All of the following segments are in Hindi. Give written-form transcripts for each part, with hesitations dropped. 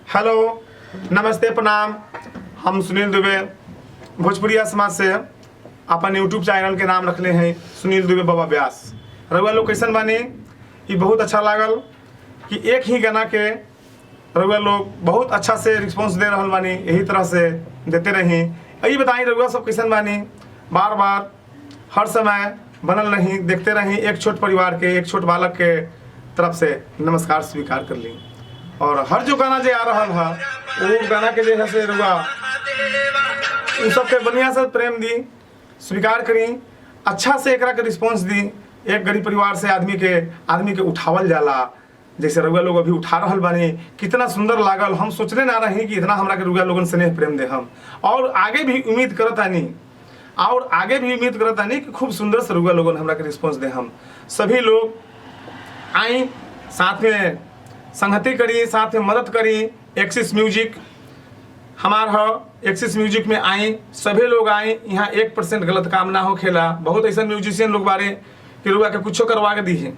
हेलो, नमस्ते, प्रणाम। हम सुनील दुबे भोजपुरिया समाज से अपन यूट्यूब चैनल के नाम रखले हैं सुनील दुबे बाबा व्यास। रउआ लोग कैसन बानी? ये बहुत अच्छा लागल कि एक ही गाना के रउआ लोग बहुत अच्छा से रिस्पॉन्स दे रहा बानी। यही तरह से देते रही। यही बताई रउआ सब कैसन बानी? बार बार हर समय बनल रही, देखते रही। एक छोट परिवार के, एक छोट बालक के तरफ से नमस्कार स्वीकार कर ली। और हर जो गाना जो आ रहा है वो गाना के जो से रुआ उन सबके बढ़िया से प्रेम दी, स्वीकार करी, अच्छा से एकरा के रिस्पॉन्स दी। एक गरीब परिवार से आदमी के उठावल जाला, जैसे रुआ लोग अभी उठा रहा बानी। कितना सुंदर लागल। हम सोचने ना रही कि इतना हमरा के रुआ लोगन स्नेह प्रेम दे हम। और आगे भी उम्मीद करतानी कि खूब सुंदर से रुआ लोगन हमरा के रिस्पॉन्स दे हम। सभी लोग आई, साथ में संगति करी, साथ में मदद करी। एक्सिस म्यूजिक हमार हो, एक्सिस म्यूजिक में आई, सभी लोग आए। यहाँ 1% गलत काम ना हो खेला। बहुत ऐसा म्यूजिशियन लोग बारे कि रुआ के कुछो करवा के दी है,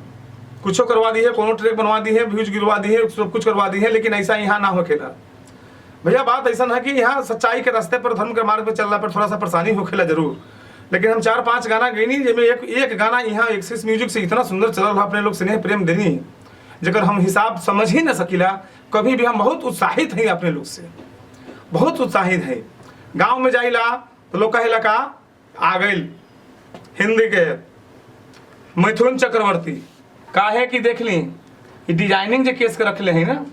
कोनो ट्रैक बनवा दी है, व्यूज गिरवा दी है, सब कुछ करवा दी है, लेकिन ऐसा यहाँ ना हो खेला। भैया बात ऐसा है कि यहाँ सच्चाई के रास्ते पर, धर्म के मार्ग पर चलना पर थोड़ा सा परेशानी हो खेला जरूर। लेकिन हम 4-5 गाना गईनी, जिसमें एक गाना यहाँ एक्सिस म्यूजिक से इतना सुंदर चल रहा, अपने लोग स्नेह प्रेम देनी जगह हम हिसाब समझ ही न सकीला कभी भी। हम बहुत उत्साहित हैं अपने लोग से, बहुत उत्साहित है। गांव में जाइला तो लोग कहेला का आ गई हिंदी के मिथुन चक्रवर्ती। काहे कि देख ली डिजाइनिंग जो केस के रखले हैं ना,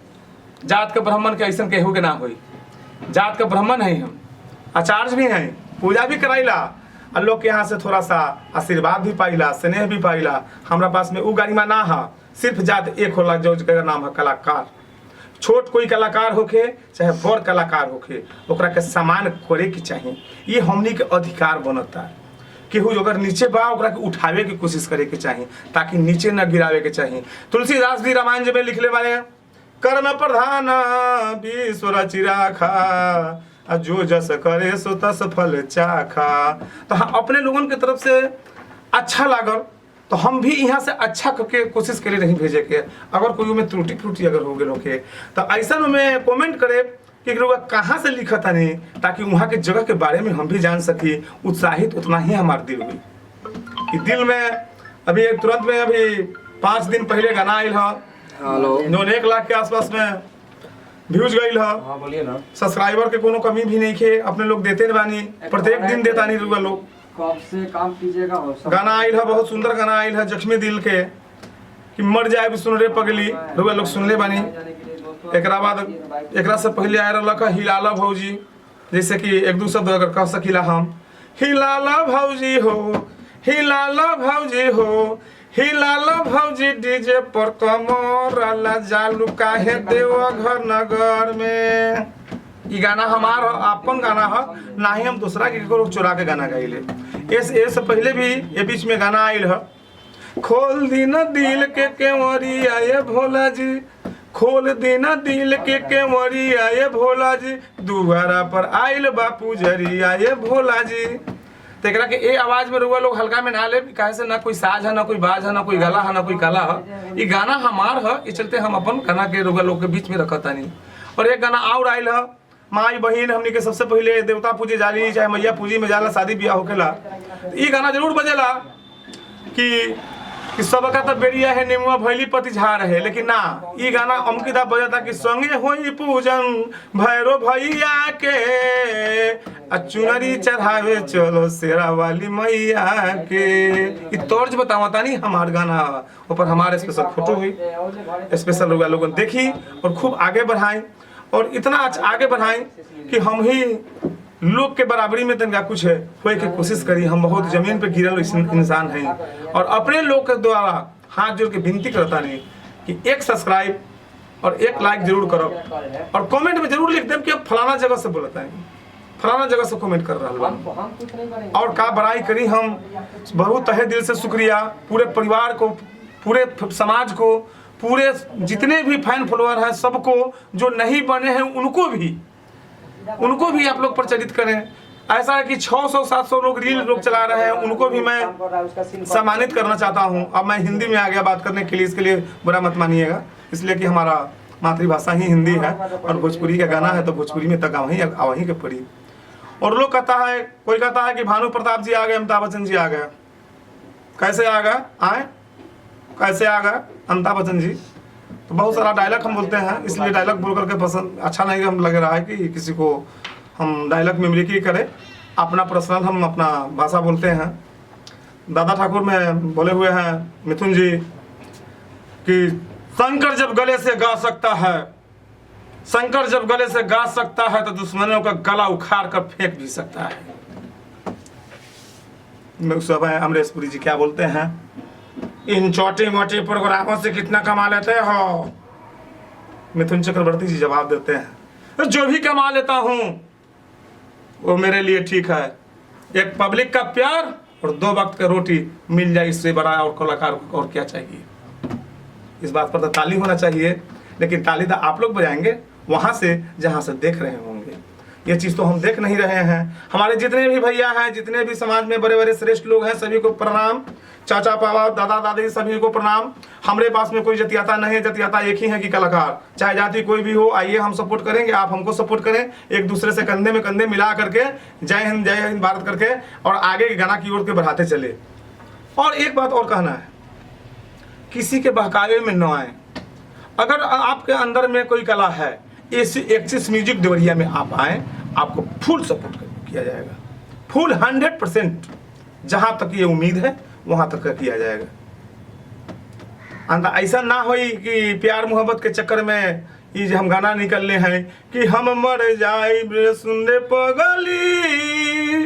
जात के ब्राह्मण के ऐसा केहू के ना होई। जात के ब्राह्मण है, हम आचार्य भी हैं, पूजा भी कराइला, और लोग के यहाँ से थोड़ा सा आशीर्वाद भी पाइला, स्नेह भी पाइला। हमारा पास में वो गरिमा ना है। सिर्फ जात एक होला जो जगह नाम है कलाकार। छोट कोई कलाकार होके चाहे बड़ कलाकार होके, ओकरा के सम्मान करे के चाहिए। ये हमनी के अधिकार बनता है। केहू अगर नीचे बा ओकरा के उठावे की कोशिश करे के चाहिए, ताकि नीचे न गिरावे के चाहिए। तुलसीदास जी रामायण में लिखले बारे, कर्म प्रधान विश्व रचि राखा, जो जस करे सो तस फल चाखा। तो हाँ, अपने लोगन के तरफ से अच्छा लागल तो हम भी यहाँ से अच्छा करके कोशिश करे रही भेजे के। अगर कोई में त्रुटि अगर हो गए होके तो ऐसा में कमेंट करे कि लोग कहाँ से लिखा था नहीं, ताकि वहाँ के जगह के बारे में हम भी जान सकी। उत्साहित उतना ही हमारे दिल हुई कि दिल में अभी तुरंत में अभी 5 दिन पहले गाना आयल है जो 1 लाख के आसपास में व्यूज गई है। सब्सक्राइबर के कोनो कमी भी नहीं खे, अपने लोग देते बानी, प्रत्येक दिन देता नहीं रुआ लोग। कब से काम कीजिएगा। गाना आयल है, बहुत सुंदर गाना आयल है, जख्मी दिल के कि मर जाए भी सुन रे पगली। रुआ लोग सुनले बानी। एकरा बाद एकरा से पहले आए रहा हिलाला भौजी, जैसे कि 1-2 शब्द अगर कह सकीला हम। हिलाला भौजी हो, हिलाला भौजी हो, हिलाला भौजी डीजे पर कमर जालू काहे देवा घर नगर में। ये गाना हमार अपन गाना है, ना ही हम दूसरा के चुरा के गाना गाइले। ऐसे पहले भी ये बीच में गाना आयल है, खोल दीना दिल के केवरी आए भोला जी, खोल दीना दिल के केवरी आए भोला जी, दुआरा पर आयल बापू जरी आए भोला जी। तो एकरा के ए आवाज में रुआ लोग हल्का में ना ले, काहे से ना कोई साज है, ना कोई बाज है, ना कोई गला है, ना कोई कला है। ये गाना हमार है, ये चलते हम अपन गाना के रुआ लोग के बीच में रखता नहीं। और एक गाना और आयल है, माई बहन हमनी के सबसे पहले देवता पूजे जाली, चाहे मैया पूजी में जाला, शादी ब्याह होखेला। ये गाना जरूर बजेला कि सबका तो बेरिया है नेमुआ भैली पति झाड़ है, लेकिन ना, ये गाना अमकिदा बजता कि संगे होई पूजन भैरो भैया के, चुनरी चढ़ावे चलो शेरा वाली मैया के। ये तर्ज बतावता नहीं हमार गाना, ऊपर हमारे स्पेशल फोटो हुई, स्पेशल लोगन देखी और खूब आगे बढ़ाई। और इतना आगे बढ़ाएं कि हम ही लोग के बराबरी में तनका कुछ है होए की कोशिश करी। हम बहुत जमीन पे गिरल इंसान हैं, और अपने लोग के द्वारा हाथ जोड़ के विनती करता नहीं कि 1 सब्सक्राइब और 1 लाइक जरूर करो, और कमेंट में जरूर लिख दें कि अब फलाना जगह से बोलता है, फलाना जगह से कमेंट कर रहा है। और का बड़ाई करी हम, बहुत तहे दिल से शुक्रिया पूरे परिवार को, पूरे समाज को, पूरे जितने भी फैन फॉलोअर हैं सबको। जो नहीं बने हैं उनको भी आप लोग प्रचलित करें। ऐसा है कि 600-700 लोग रील लोग चला रहे हैं, उनको भी मैं सम्मानित करना चाहता हूं। अब मैं हिंदी में आ गया बात करने के लिए, इसके लिए बुरा मत मानिएगा, इसलिए कि हमारा मातृभाषा ही हिंदी है और भोजपुरी का गाना है तो भोजपुरी में तक वहीं के पड़ी। और लोग कहता है, कोई कहता है कि भानु प्रताप जी आ गए, अमिताभ बच्चन जी आ गए। कैसे आ गए? आए कैसे आ गए अमिताभ बच्चन जी? तो बहुत सारा डायलॉग हम बोलते हैं, इसलिए डायलॉग बोल करके पसंद अच्छा नहीं हम लग रहा है कि किसी को हम डायलॉग मिमिक्री करें। अपना पर्सनल हम अपना भाषा बोलते हैं। दादा ठाकुर में बोले हुए हैं मिथुन जी कि शंकर जब गले से गा सकता है, शंकर जब गले से गा सकता है तो दुश्मनों का गला उखाड़ कर फेंक भी सकता है। अमरीश पुरी जी क्या बोलते हैं, इन छोटे मोटे प्रोग्रामों से कितना कमा लेते हो? मिथुन चक्रवर्ती जी जवाब देते हैं, जो भी कमा लेता हूं वो मेरे लिए ठीक है। एक पब्लिक का प्यार और 2 वक्त का रोटी मिल जाए, इससे बड़ा और कलाकार को और क्या चाहिए। इस बात पर तो ताली होना चाहिए, लेकिन ताली तो आप लोग बजाएंगे वहां से जहां से देख रहे होंगे। ये चीज़ तो हम देख नहीं रहे हैं। हमारे जितने भी भैया हैं, जितने भी समाज में बड़े बड़े श्रेष्ठ लोग हैं, सभी को प्रणाम। चाचा पापा दादा दादी सभी को प्रणाम। हमारे पास में कोई जतियाता नहीं है, जतियाता एक ही है कि कलाकार, चाहे जाति कोई भी हो। आइए हम सपोर्ट करेंगे, आप हमको सपोर्ट करें, एक दूसरे से कंधे में कंधे मिला करके जय हिंद भारत करके और आगे गाना की ओर के बढ़ाते चले। और एक बात और कहना है, किसी के बहकावे में न आए। अगर आपके अंदर में कोई कला है, एक्सिस म्यूजिक देवरिया में आप आए, आपको फुल सपोर्ट किया जाएगा, फुल 100%। जहां तक ये उम्मीद है वहां तक किया जाएगा। ऐसा ना हो कि प्यार मोहब्बत के चक्कर में ये जो हम गाना निकलने हैं कि हम मर जाए सुनने पगली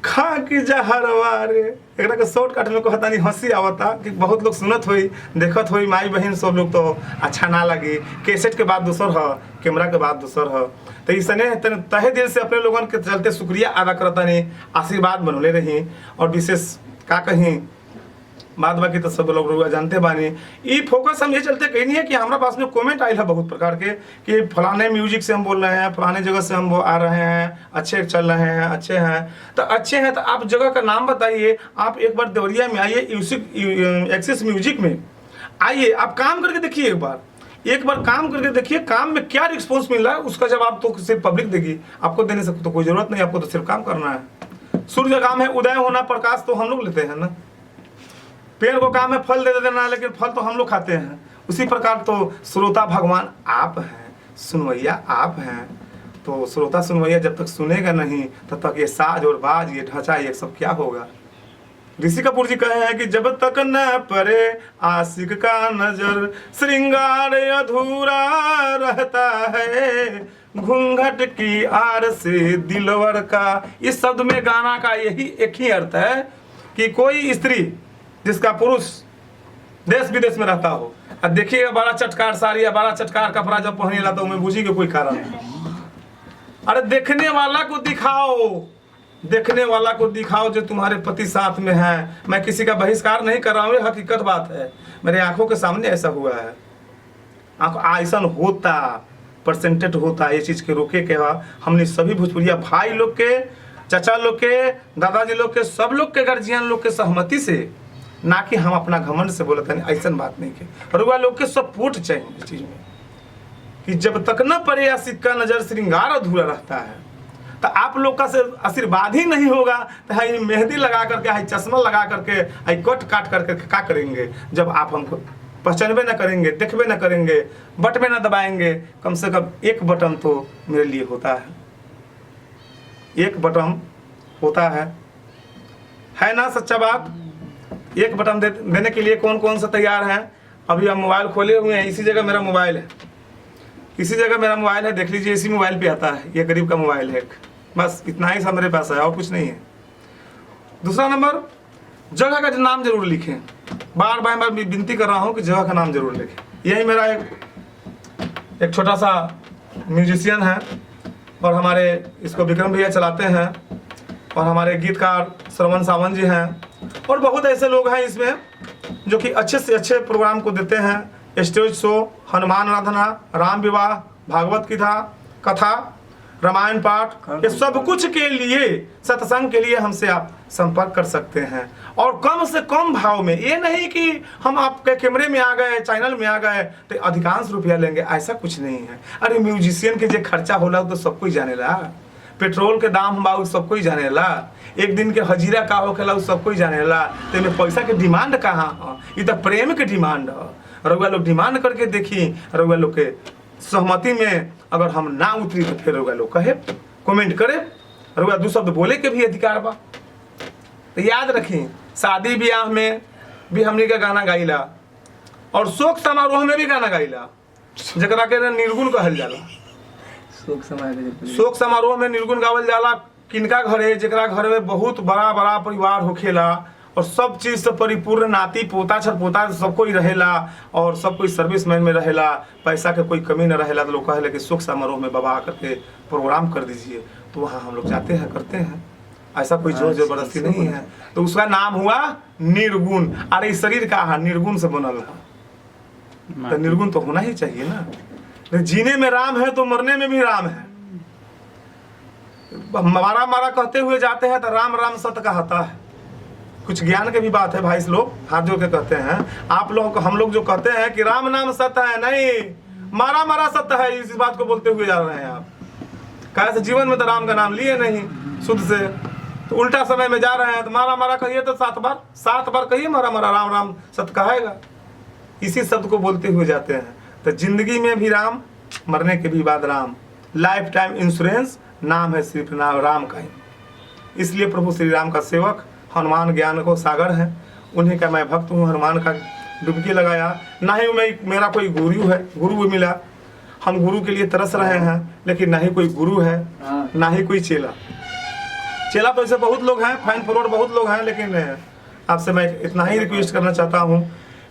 खा की जहरवा रे। एकरा के शॉर्टकट में कहता नहीं हंसी आवता कि बहुत लोग सुनत हुई देखत हुई माई बहन सब लोग, तो अच्छा ना लगी। कैसेट के बाद दूसर है, कैमरा के बाद दूसर है। तो इसने तहे दिल से अपने लोगन के चलते शुक्रिया अदा करता नहीं, आशीर्वाद बनौले रही। और विशेष का कहीं बात बाकी तो सब लोग जानते बानी। ये फोकस हम ये चलते कहीं नहीं है कि हमारे पास में कमेंट आए है बहुत प्रकार के कि फलाने म्यूजिक से हम बोल रहे हैं, फलाने जगह से हम वो आ रहे हैं, अच्छे चल रहे हैं, अच्छे हैं। तो अच्छे हैं तो आप जगह का नाम बताइए। आप एक बार देवरिया में आइए, एक्सिस म्यूजिक में आइए, आप काम करके देखिए। एक बार काम करके देखिए, काम में क्या रिस्पॉन्स मिल रहा है उसका जवाब तो सिर्फ पब्लिक देगी। आपको देने से तो कोई जरूरत नहीं, आपको तो सिर्फ काम करना है। सूर्य का काम है उदय होना, प्रकाश तो हम लोग लेते हैं ना। पेड़ को काम है फल दे देना, लेकिन फल तो हम लोग खाते हैं। उसी प्रकार तो श्रोता भगवान आप हैं, सुनवैया आप हैं। तो श्रोता सुनवैया जब तक सुनेगा नहीं तब तक ये साज और बाज, ये ढांचा, ये सब क्या होगा। ऋषि कपूर जी कहे हैं कि जब तक न परे आशिक का नजर श्रृंगार अधूरा रहता है, घूंघट की आड़ से दिलवर का। इस शब्द में गाना का यही एक ही अर्थ है कि कोई स्त्री जिसका पुरुष देश विदेश में रहता हो, अब देखिएगा बड़ा चटकार साड़ी या बड़ा चटकार कपड़ा जब पहने ला तो उनमें बुझी के कोई कारण नहीं। अरे देखने वाला को दिखाओ, देखने वाला को दिखाओ जो तुम्हारे पति साथ में है। मैं किसी का बहिष्कार नहीं कर रहा हूँ, हकीकत बात है, मेरे आंखों के सामने ऐसा हुआ है। ऐसा होता परसेंटेज होता, ये चीज के रोके के हमने सभी भोजपुरिया भाई लोग के, चाचा लोग के, दादाजी लोग के, सब लोग के गार्जियन लोग के सहमति से, ना कि हम अपना घमंड से बोलते हैं। ऐसा बात नहीं के रुआ लोग के सपोर्ट चाहिए इस चीज में कि जब तक न परे आशिक का नजर श्रृंगार अधूरा रहता है। तो आप लोग का से आशीर्वाद ही नहीं होगा तो हाई मेहंदी लगा करके, हाई चश्मा लगा करके, हाई कट काट करके क्या करेंगे जब आप हमको पहचानबे न करेंगे, देखबे न करेंगे, बटन न दबाएंगे। कम से कम एक बटन तो मेरे लिए होता है, एक बटन होता है ना सच्चा बात। एक बटन देने के लिए कौन कौन सा तैयार है। अभी हम मोबाइल खोले हुए हैं, इसी जगह मेरा मोबाइल है, इसी जगह मेरा मोबाइल है, देख लीजिए इसी मोबाइल पे आता है। ये गरीब का मोबाइल है, बस इतना ही सब मेरे पास है और कुछ नहीं है। दूसरा नंबर, जगह का नाम जरूर लिखें। बार बार विनती कर रहा हूँ कि जगह का नाम जरूर लिखें। यही मेरा एक छोटा सा म्यूजिशियन है और हमारे इसको विक्रम भैया चलाते हैं और हमारे गीतकार श्रवण सावंत जी हैं और बहुत ऐसे लोग हैं इसमें जो कि अच्छे से अच्छे प्रोग्राम को देते हैं। स्टेज शो, हनुमान आराधना, राम विवाह, भागवत कथा, रामायण पाठ, ये सब कुछ के लिए, सत्संग के लिए हमसे आप संपर्क कर सकते हैं। और कम से कम भाव में, ये नहीं कि हम आपके कैमरे में आ गए, चैनल में आ गए तो अधिकांश रुपया लेंगे, ऐसा कुछ नहीं है। अरे म्यूजिशियन के जो खर्चा होला तो सब कोई जानेला, पेट्रोल के दाम बा सब कोई जानेला, एक दिन के हजीरा का होखेला सब कोई जानेला, तो इनमें पैसा के डिमांड कहाँ है? ये तो प्रेम के डिमांड है। रउआ लोग डिमांड करके देखी, रउआ लोग के सहमति में अगर हम ना उतरी तो फिर रउआ लोग कहे, कमेंट करे, रउआ दो शब्द बोले के भी अधिकार बा। तो याद रखी, शादी ब्याह में भी हमनी का गाना गाइला और शोक समारोह में भी गाना गाइला, जकरा के निर्गुण कहल जाला। शोक समारोह में निर्गुण गावल जाला। किनका घर है? जकरा घर में बहुत बड़ा बड़ा परिवार होखेला और सब चीज से परिपूर्ण, नाती पोता छरपोता सब कोई रहेला और सब कोई सर्विसमैन में रहेला, पैसा के कोई कमी न रहेला, तो लोग कहेला कि शोक समारोह में बाबा आकर के प्रोग्राम कर दीजिए, तो वहाँ हम लोग जाते हैं, करते हैं। ऐसा कोई जोर जबरदस्ती नहीं है। तो उसका नाम हुआ निर्गुण। अरे इस शरीर का निर्गुण से बनल है, तो निर्गुण तो होना ही चाहिए ना। जीने में राम है तो मरने में भी राम है। मारा मारा कहते हुए जाते हैं तो राम राम सत्य कहता है। कुछ ज्ञान की भी बात है भाई, इस लोग हाथ जोड़ के कहते हैं, आप लोग हम लोग जो कहते हैं कि राम नाम सत्य है, नहीं, मारा मारा सत्य है, इस बात को बोलते हुए जा रहे हैं आप। कैसे जीवन में तो राम का नाम लिए नहीं शुद्ध से, तो उल्टा समय में जा रहे हैं, तो मारा मारा कहिए तो 7 बार कहिए मारा मारा, राम राम सत्य कहेगा। इसी शब्द को बोलते हुए जाते हैं। तो जिंदगी में भी राम, मरने के भी बाद राम, लाइफ टाइम इंश्योरेंस नाम है सिर्फ नाम राम का ही। इसलिए प्रभु श्री राम का सेवक, हनुमान ज्ञान को सागर है, उन्हीं का मैं भक्त हूँ। हनुमान का डुबकी लगाया, ना ही मैं मेरा कोई गुरु है, गुरु भी मिला, हम गुरु के लिए तरस रहे हैं, लेकिन ना ही कोई गुरु है, ना ही कोई चेला। चेला तो ऐसे बहुत लोग हैं, फाइन फॉरवर्ड बहुत लोग हैं, लेकिन आपसे मैं इतना ही रिक्वेस्ट करना चाहता हूँ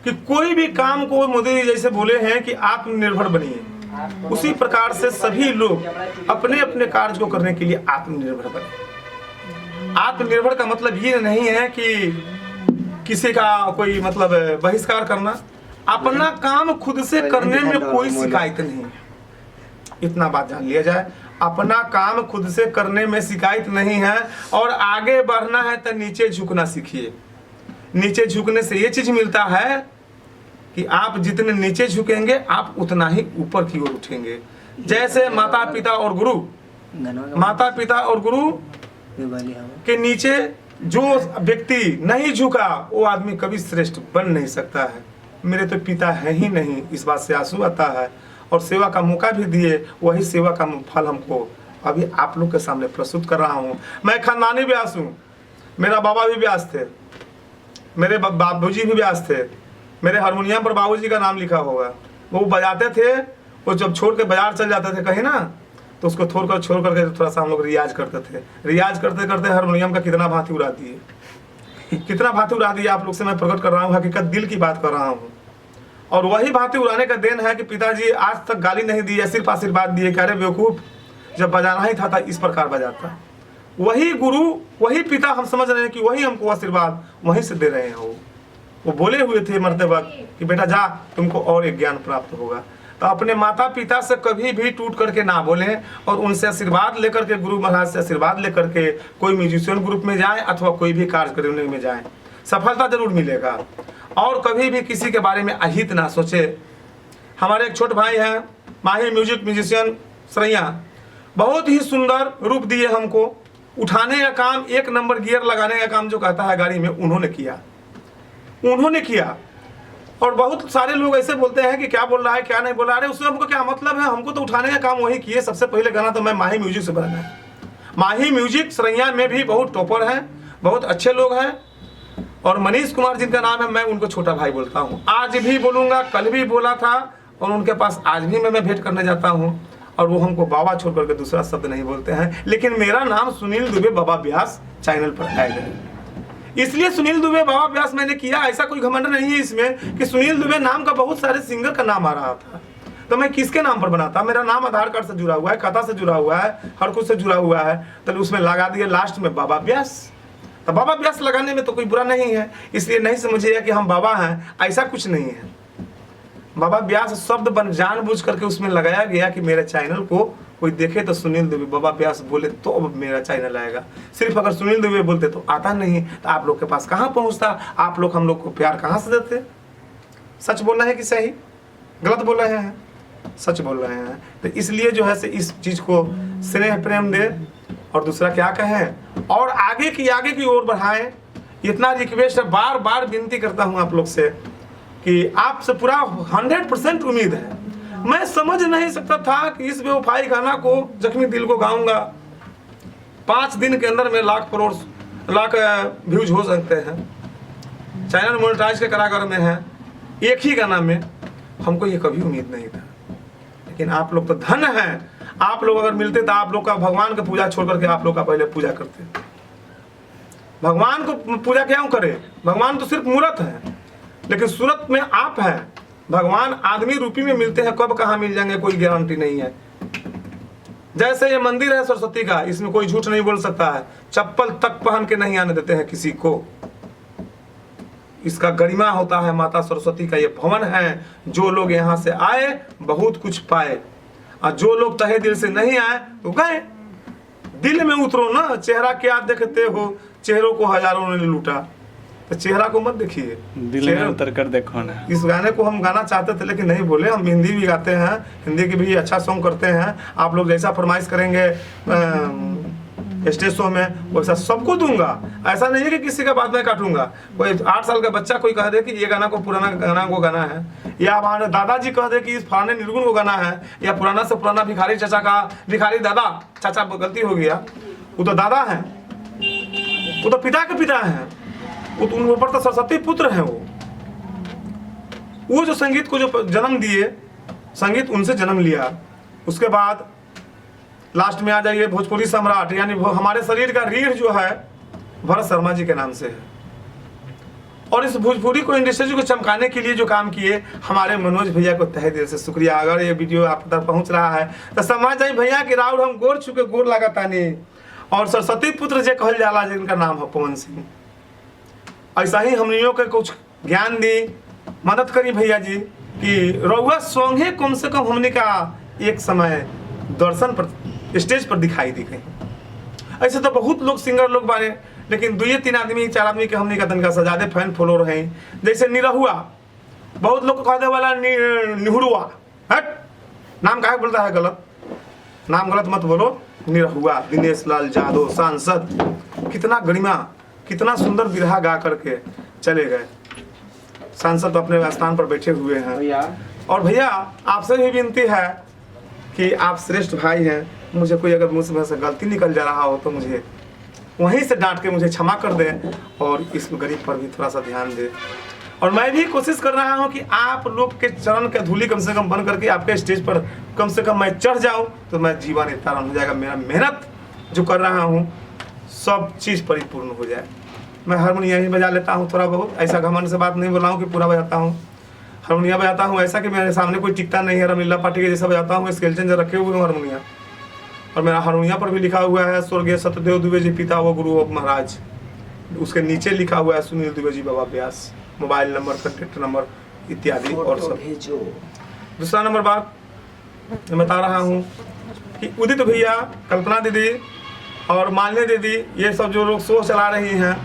कि कोई भी काम को मोदी जी जैसे बोले हैं कि आत्मनिर्भर बनिए, उसी प्रकार से सभी लोग अपने अपने कार्य को करने के लिए आत्मनिर्भर बने। आत्मनिर्भर का मतलब ये नहीं है कि किसी का कोई मतलब बहिष्कार करना, अपना काम खुद से करने में कोई शिकायत नहीं है, इतना बात जान लिया जाए। अपना काम खुद से करने में शिकायत नहीं है, और आगे बढ़ना है तो नीचे झुकना सीखिए। नीचे झुकने से ये चीज मिलता है कि आप जितने नीचे झुकेंगे आप उतना ही ऊपर की ओर उठेंगे। जैसे माता पिता और गुरु, माता पिता और गुरु के नीचे जो व्यक्ति नहीं झुका वो आदमी कभी श्रेष्ठ बन नहीं सकता है। मेरे तो पिता है ही नहीं, इस बात से आंसू आता है, और सेवा का मौका भी दिए, वही सेवा का फल हमको अभी आप लोग के सामने प्रस्तुत कर रहा हूँ। मैं खानदानी व्यास हूँ, मेरा बाबा भी व्यास थे, मेरे बाबूजी भी व्यास थे, मेरे हारमोनियम पर बाबूजी का नाम लिखा होगा। वो बजाते थे, वो जब छोड़ के बाजार चल जाते थे कहीं ना, तो उसको छोड़ करके थोड़ा सा हम लोग रियाज करते थे। रियाज करते करते हारमोनियम का कितना भांति उड़ा दिए, कितना भांति उड़ा दिए आप लोग से मैं प्रकट कर रहा हूँ, हकीकत दिल की बात कर रहा हूँ। और वही भांति उड़ाने का देन है कि पिताजी आज तक गाली नहीं दी है, सिर्फ आशीर्वाद दिए, कह रहे बेवकूफ, जब बजाना ही था इस प्रकार बजाता। वही गुरु, वही पिता, हम समझ रहे हैं कि वही हमको आशीर्वाद वहीं से दे रहे हैं। वो बोले हुए थे मरते वक्त कि बेटा जा, तुमको और एक ज्ञान प्राप्त होगा। तो अपने माता पिता से कभी भी टूट करके ना बोलें, और उनसे आशीर्वाद लेकर के, गुरु महाराज से आशीर्वाद लेकर के कोई म्यूजिशियन ग्रुप में जाएं अथवा कोई भी कार्य करने में जाएं, सफलता जरूर मिलेगा। और कभी भी किसी के बारे में अहित ना सोचे। हमारे एक छोटे भाई हैं, माहिर म्यूजिशियन सरैया, बहुत ही सुंदर रूप दिए हमको। उठाने का काम, 1 नंबर गियर लगाने का काम जो कहता है गाड़ी में, उन्होंने किया। और बहुत सारे लोग ऐसे बोलते हैं कि क्या बोल रहा है, क्या नहीं बोल रहा है, उससे हमको क्या मतलब है, हमको तो उठाने का काम वही किए। सबसे पहले गाना तो मैं माही म्यूजिक से बनाया है। माही म्यूजिक सरैया में भी बहुत टॉपर हैं, बहुत अच्छे लोग हैं। और मनीष कुमार जिनका नाम है, मैं उनको छोटा भाई बोलता हूँ, आज भी बोलूँगा, कल भी बोला था, और उनके पास आज भी मैं भेंट करने जाता हूँ। और वो हमको बाबा छोड़ करके दूसरा शब्द नहीं बोलते हैं। लेकिन मेरा नाम सुनील दुबे बाबा व्यास चैनल पर आएगा, इसलिए सुनील दुबे बाबा व्यास मैंने किया। ऐसा कोई घमंड नहीं है इसमें कि सुनील दुबे नाम का बहुत सारे सिंगर का नाम आ रहा था, तो मैं किसके नाम पर बनाता। मेरा नाम आधार कार्ड से जुड़ा हुआ है, खाता से जुड़ा हुआ है, हर कुछ से जुड़ा हुआ है, तो उसमें लगा दिया लास्ट में बाबा व्यास। तो बाबा व्यास लगाने में तो कोई बुरा नहीं है, इसलिए नहीं समझिएगा कि हम बाबा हैं, ऐसा कुछ नहीं है। बाबा व्यास शब्द जानबूझ करके उसमें लगाया गया कि मेरे चैनल को कोई देखे तो सुनील दुबे बाबा व्यास बोले तो अब मेरा चैनल आएगा। सिर्फ अगर सुनील दुबे बोलते तो आता नहीं, तो आप लोग के पास कहाँ पहुँचता, आप लोग हम लोग को प्यार कहाँ से देते। सच बोल रहे हैं कि सही, गलत बोल रहे हैं? सच बोल रहे हैं। तो इसलिए जो है से इस चीज़ को स्नेह प्रेम दे, और दूसरा क्या कहें, और आगे की ओर बढ़ाएं। इतना रिक्वेस्ट है, बार बार विनती करता हूं आप लोग से कि आपसे पूरा 100% उम्मीद है। मैं समझ नहीं सकता था कि इस बेवफाई गाना को, जख्मी दिल को गाऊंगा, 5 दिन के अंदर में लाख व्यूज हो सकते हैं। चैनल मोनेटाइज के कारागार में है, एक ही गाना में। हमको ये कभी उम्मीद नहीं था, लेकिन आप लोग तो धन हैं। आप लोग अगर मिलते तो आप लोग का भगवान का पूजा छोड़ करके आप लोग का पहले पूजा करते। भगवान को पूजा क्यों करें, भगवान तो सिर्फ मूर्त है, लेकिन सूरत में आप हैं। भगवान आदमी रूपी में मिलते हैं, कब कहाँ मिल जाएंगे कोई गारंटी नहीं है। जैसे ये मंदिर है सरस्वती का, इसमें कोई झूठ नहीं बोल सकता है। चप्पल तक पहन के नहीं आने देते हैं किसी को। इसका गरिमा होता है माता सरस्वती का ये भवन है। जो लोग यहाँ से आए बहुत कुछ पाए, और जो लोग तहे दिल से नहीं आए तो गए। दिल में उतरो ना, चेहरा क्या देखते हो, चेहरों को हजारों ने लूटा, तो चेहरा को मत देखिए, दिल में उतर कर देखो ना। इस गाने को हम गाना चाहते थे लेकिन नहीं बोले। हम हिंदी भी गाते हैं, हिंदी के भी अच्छा सॉन्ग करते हैं। आप लोग जैसा फरमाइश करेंगे स्टेज शो में वैसा सबको दूंगा। ऐसा नहीं है कि किसी का बात मैं काटूंगा। कोई 8 साल का बच्चा कोई कह दे कि ये गाना को पुराना गाना को गाना है, या हमारे दादाजी कह दे कि इस फलाने निर्गुण को गाना है, या पुराना से पुराना भिखारी चाचा का, भिखारी दादा चाचा गलती हो गया, वो तो दादा है, वो तो पिता के पिता है, वो तो उन ऊपर तो सरस्वती पुत्र है। वो जो संगीत को जो जन्म दिए, संगीत उनसे जन्म लिया। उसके बाद लास्ट में आ जाइए भोजपुरी सम्राट, यानी हमारे शरीर का रीढ़ जो है भरत शर्मा जी के नाम से है। और इस भोजपुरी को, इंडस्ट्री को चमकाने के लिए जो काम किए हमारे मनोज भैया को तहे दिल से शुक्रिया। अगर ये वीडियो आप तक पहुंच रहा है तो समझ जाइए भैया कि राउर हम गोर छुके गोर लगातानी। और सरस्वती पुत्र जे कहल जाला, जिनका नाम है पवन सिंह। ऐसा ही हमनियों के कुछ ज्ञान दी, मदद करी भैया जी कि रउआ सॉन्ग है कम से कम हमने का एक समय दर्शन पर, स्टेज पर दिखाई दी कहीं। ऐसे तो बहुत लोग सिंगर लोग बारे, लेकिन 2-3 आदमी 4 आदमी के हमने का तनका सजादे फैन फॉलोअर हैं। जैसे निरहुआ, बहुत लोग कहने वाला निहुरुआ, हट नाम काहे बोलता है गलत, नाम गलत मत बोलो। निरहुआ, दिनेश लाल यादव सांसद, कितना गरिमा, कितना सुंदर बिरहा गा करके चले गए। सांसद अपने स्थान पर बैठे हुए हैं। और भैया आपसे भी विनती है कि आप श्रेष्ठ भाई हैं, मुझे कोई अगर मुझ से गलती निकल जा रहा हो तो मुझे वहीं से डांट के मुझे क्षमा कर दें, और इस गरीब पर भी थोड़ा सा ध्यान दें। और मैं भी कोशिश कर रहा हूं कि आप लोग के चरण के धूली कम से कम बन करके आपके स्टेज पर कम से कम मैं चढ़ जाऊं तो मैं जीवन इतना हो जाएगा। मेरा मेहनत जो कर रहा हूं सब चीज़ परिपूर्ण हो जाए। मैं हारमोनियम ही बजा लेता हूँ थोड़ा बहुत, ऐसा घमंड से बात नहीं बोला हूँ कि पूरा बजाता हूँ। हारमोनियम बजाता हूँ ऐसा कि मेरे सामने कोई टिकता नहीं है, रमीला पार्टी के जैसा बजाता हूँ। स्केल जो रखे हुए हूँ हारमोनियम, और मेरा हारमोनियम पर भी लिखा हुआ है स्वर्गीय सत्यदेव दुबे जी पिता व गुरु व महाराज। उसके नीचे लिखा हुआ है सुनील दुबे जी बाबा व्यास, मोबाइल नंबर, कॉन्टेक्ट नंबर इत्यादि और सब। दूसरा नंबर बात मैं बता रहा हूँ कि उदित भैया, कल्पना दीदी और मालिनी दीदी, ये सब जो लोग शो चला रही हैं,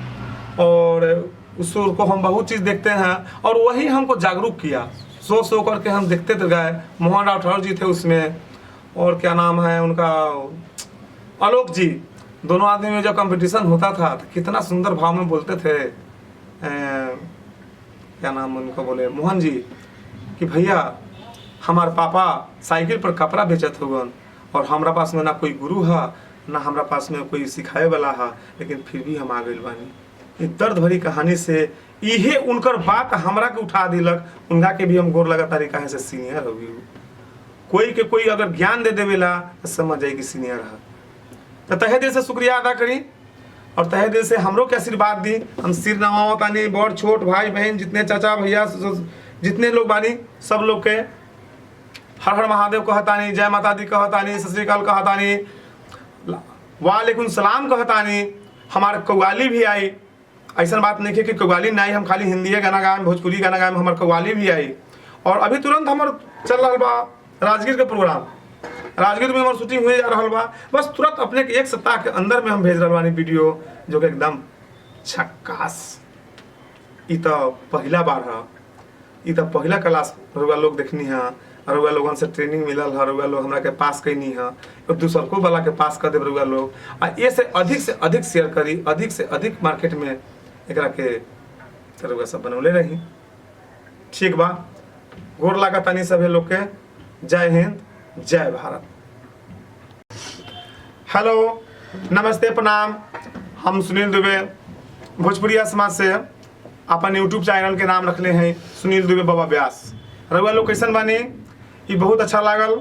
और उस शो को हम बहुत चीज़ देखते हैं, और वही हमको जागरूक किया। शो करके हम देखते तो गए। मोहन राठौर जी थे उसमें, और क्या नाम है उनका, आलोक जी, दोनों आदमी में जब कंपटीशन होता था तो कितना सुंदर भाव में बोलते थे। क्या नाम उनको बोले, मोहन जी, कि भैया हमारे पापा साइकिल पर कपड़ा बेचत होगन, और हमारा पास में ना कोई गुरु है ना हमारा पास में कोई सिखाए वाला है, लेकिन फिर भी हम आ गए बानी। ये दर्द भरी कहानी से इहे उनकर बात हमरा के उठा दिलक। उनका के भी हम गोर लगा तरीका है से सीनियर हो गई। कोई के कोई अगर ज्ञान दे देवेला तो समझ जाए कि सीनियर है। तो तहे दिल से शुक्रिया अदा करी, और तहे दिल से हमरो के आशीर्वाद दी। हम सिर नवाओ तानी, बड़ छोट भाई बहन जितने चाचा भैया जितने लोग बानी, सब लोग के हर हर महादेव कहतानी, जय माता दी कहतानी, सत श्री अकाल कहतानी, वालेकुम सलाम कहतानी। हमारे कव्वाली भी आई, ऐसा बात नहीं है कि कव्वाली नहीं, हम खाली हिंदी गाना गाएं, भोजपुरी गाना गाएं, हमारे कव्वाली भी आई। और अभी तुरंत हमारे चल रहा बा राजगीर के प्रोग्राम, राजगीर में हमार शूटिंग हुए जा रहा बा। बस तुरंत अपने के 1 सप्ताह के अंदर में हम भेज रहा बानी वीडियो जो कि एकदम झक्कास। ई तो पहला बार है, ई तो पहला क्लास रउआ लोग देखनी है, रउआ लोगन से ट्रेनिंग मिलल है, रउआ लोग हमरा के पास कैनी है और दूसरको वाला के पास कर दे रउआ लोग। आ ये से अधिक शेयर करी, अधिक से अधिक मार्केट में एकरा के रउआ सब बनौले रही। ठीक बा, गोर लागा तानी सभी लोग के। जय हिंद, जय भारत। हेलो, नमस्ते, प्रणाम। हम सुनील दुबे भोजपुरिया समाज से अपन यूट्यूब चैनल के नाम रखले हैं सुनील दुबे बाबा व्यास। रउआ लोग कैसन बानी? ये बहुत अच्छा लागल